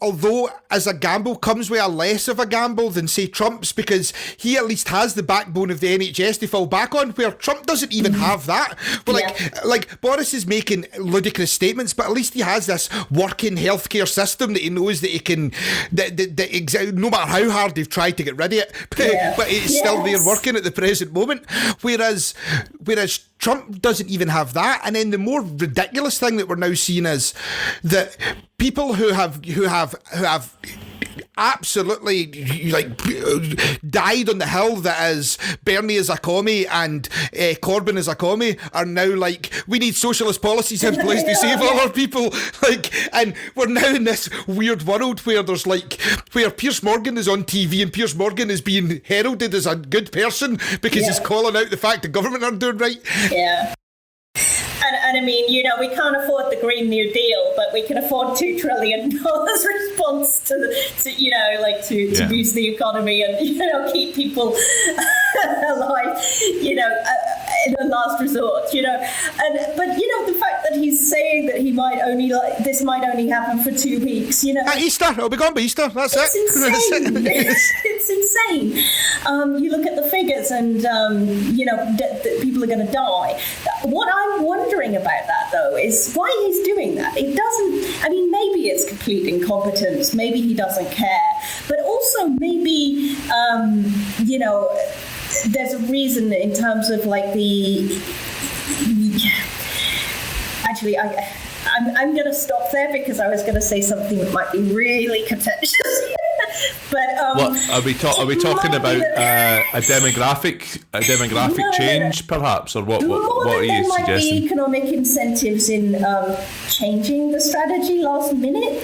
although as a gamble, comes with a less of a gamble than, say, Trump's, because he at least has the backbone of the NHS to fall back on, where Trump doesn't even have that. But like Boris is making ludicrous statements, but at least he has this working healthcare system that he knows that he can, no matter how hard they've tried to get rid of it, but it's still there working at the present moment. Whereas Trump doesn't even have that. And then the more ridiculous thing that we're now seeing is that people who have absolutely like died on the hill that is Bernie is a commie and Corbyn is a commie are now like, we need socialist policies in place to save other people, like, and we're now in this weird world where there's like, where Piers Morgan is on TV and Piers Morgan is being heralded as a good person because he's calling out the fact the government aren't doing right. Yeah. And I mean, you know, we can't afford the Green New Deal, but we can afford $2 trillion response to boost the economy and, you know, keep people alive, you know, in a last resort, you know. But you know, the fact that he's saying that this might only happen for 2 weeks, you know. At Easter, it'll be gone by Easter. That's it. Insane. It's insane. You look at the figures, and you know, people are going to die. What I'm wondering about that, though, is why he's doing that. It doesn't. I mean, maybe it's complete incompetence. Maybe he doesn't care. But also, maybe you know, there's a reason in terms of like the. Actually, I'm going to stop there because I was going to say something that might be really contentious. But what are we talking about? A demographic change, perhaps, or what are you suggesting? There might be economic incentives in changing the strategy last minute.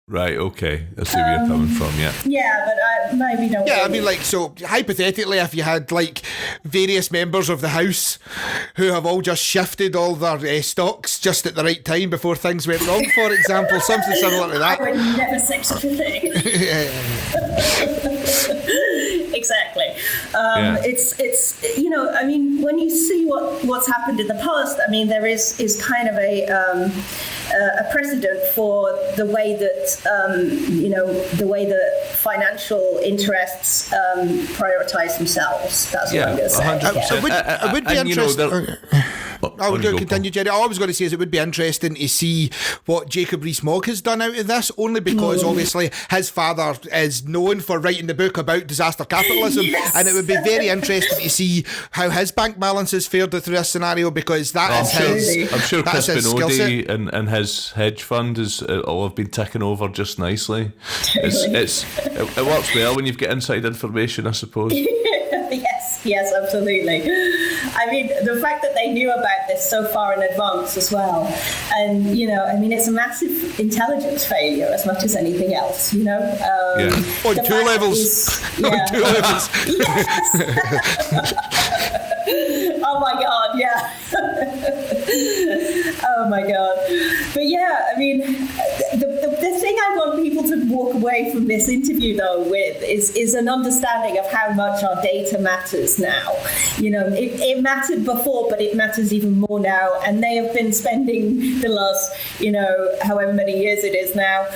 Right, okay. I see where you're coming from, yeah. Yeah, but maybe don't. Yeah, I mean, like, so hypothetically, if you had like various members of the House who have all just shifted all their stocks just at the right time before things went wrong, for example, something similar to that. I would never say such a thing. Exactly. It's you know, I mean, when you see what's happened in the past, I mean, there is kind of a precedent for the way that you know, the way that financial interests prioritize themselves. That's what I'm going to say. 100%. It would be interesting. I would continue, Jerry. All I was going to say is it would be interesting to see what Jacob Rees-Mogg has done out of this, only because obviously his father is known for writing the book about disaster capitalism, and it would be very interesting to see how his bank balance has fared through this scenario, because that is his. I'm sure Chris Benodi and his hedge fund is all have been ticking over just nicely. It works well when you've got inside information, I suppose. Yes, absolutely. I mean, the fact that they knew about this so far in advance as well, and you know, I mean, it's a massive intelligence failure as much as anything else. You know, on two levels. On two levels. Yes. Oh my God! Yeah. Oh my God! But yeah, I mean, the thing I want people to walk away from this interview though with is an understanding of how much our data matters now. You know, it mattered before, but it matters even more now. And they have been spending the last, you know, however many years it is now,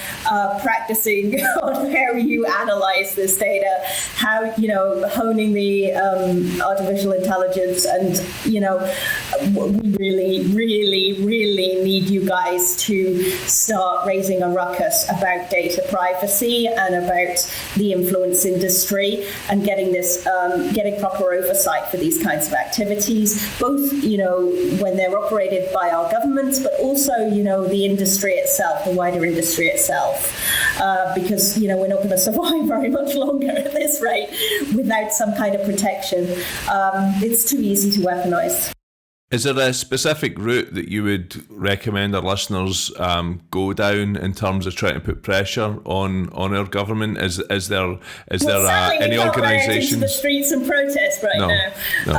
practicing on how you analyze this data, how, you know, honing the artificial intelligence. And, you know, we really, really, really need you guys to start raising a ruckus about data privacy and about the influence industry, and getting this, getting proper oversight for these kinds of activities, both, you know, when they're operated by our governments, but also, you know, the industry itself, the wider industry itself, because, you know, we're not going to survive very much longer at this rate without some kind of protection. It's too easy to weaponize. Is there a specific route that you would recommend our listeners go down in terms of trying to put pressure on our government? Is there any organisations? Into the streets and protest right now. No.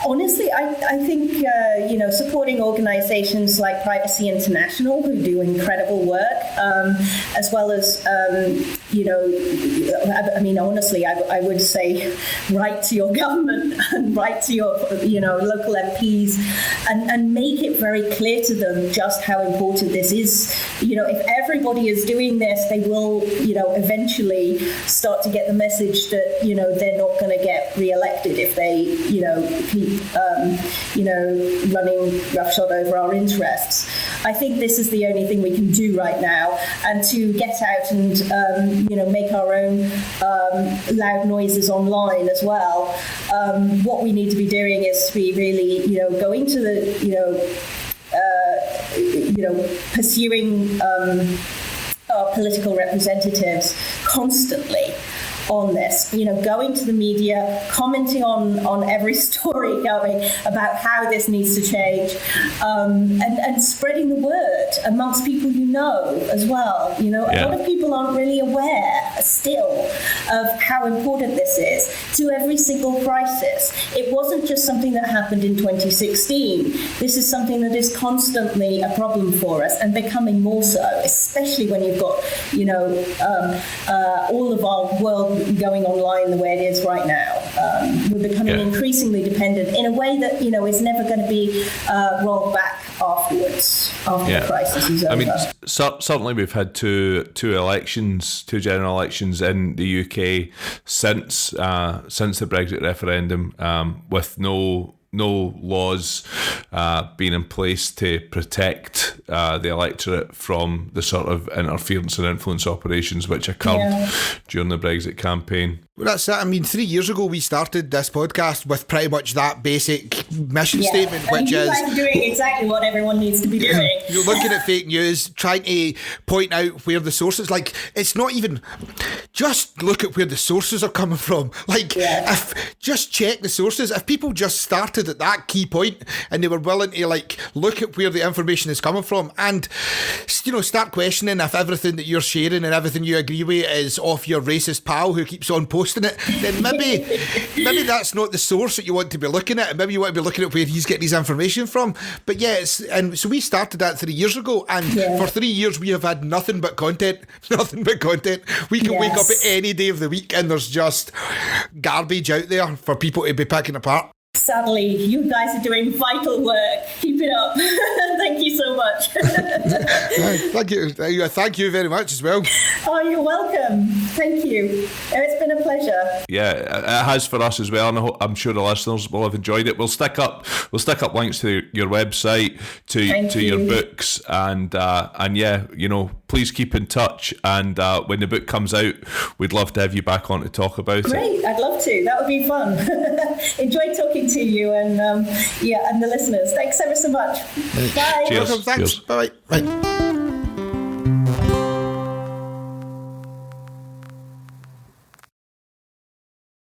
Honestly, I think you know, supporting organisations like Privacy International, who do incredible work, as well as you know, I mean, honestly, I would say write to your government and write to your, you know, local MPs, and make it very clear to them just how important this is. You know, if everybody is doing this, they will, you know, eventually start to get the message that, you know, they're not going to get re-elected if they, you know, keep, you know, running roughshod over our interests. I think this is the only thing we can do right now, and to get out and make our own loud noises online as well. What we need to be doing is to be really going to the pursuing our political representatives constantly on this, going to the media, commenting on every story going about how this needs to change, and spreading the word amongst people as well. A lot of people aren't really aware still of how important this is to every single crisis. It wasn't just something that happened in 2016. This is something that is constantly a problem for us, and becoming more so, especially when you've got all of our world going online the way it is right now. We're becoming increasingly dependent in a way that is never going to be rolled back afterwards, after the crisis is over. I mean, certainly we've had two general elections in the UK since the Brexit referendum, with no laws being in place to protect the electorate from the sort of interference and influence operations which occurred during the Brexit campaign. Well, that's it. I mean, 3 years ago we started this podcast with pretty much that basic mission statement, which is... You guys are doing exactly what everyone needs to be doing. You're looking at fake news, trying to point out where the sources... Like, it's not even... Just look at where the sources are coming from. Like, just check the sources. If people just started at that key point and they were willing to, look at where the information is coming from and, start questioning if everything that you're sharing and everything you agree with is off your racist pal who keeps on posting it, then maybe that's not the source that you want to be looking at, and maybe you want to be looking at where he's getting his information from. But so we started that 3 years ago, and for 3 years we have had nothing but content. We can wake up at any day of the week and there's just garbage out there for people to be picking apart. Sadly, you guys are doing vital work. Keep it up. Thank you so much. Thank you. Thank you very much as well. Oh, you're welcome. Thank you. It's been a pleasure. Yeah, it has for us as well, and I'm sure the listeners will have enjoyed it. We'll stick up links to your website, to your books, and please keep in touch. And when the book comes out, we'd love to have you back on to talk about it. Great, I'd love to. That would be fun. Enjoy talking to you and the listeners. Thanks ever so much. Bye. Cheers. Welcome. Thanks. Cheers. Bye. Bye.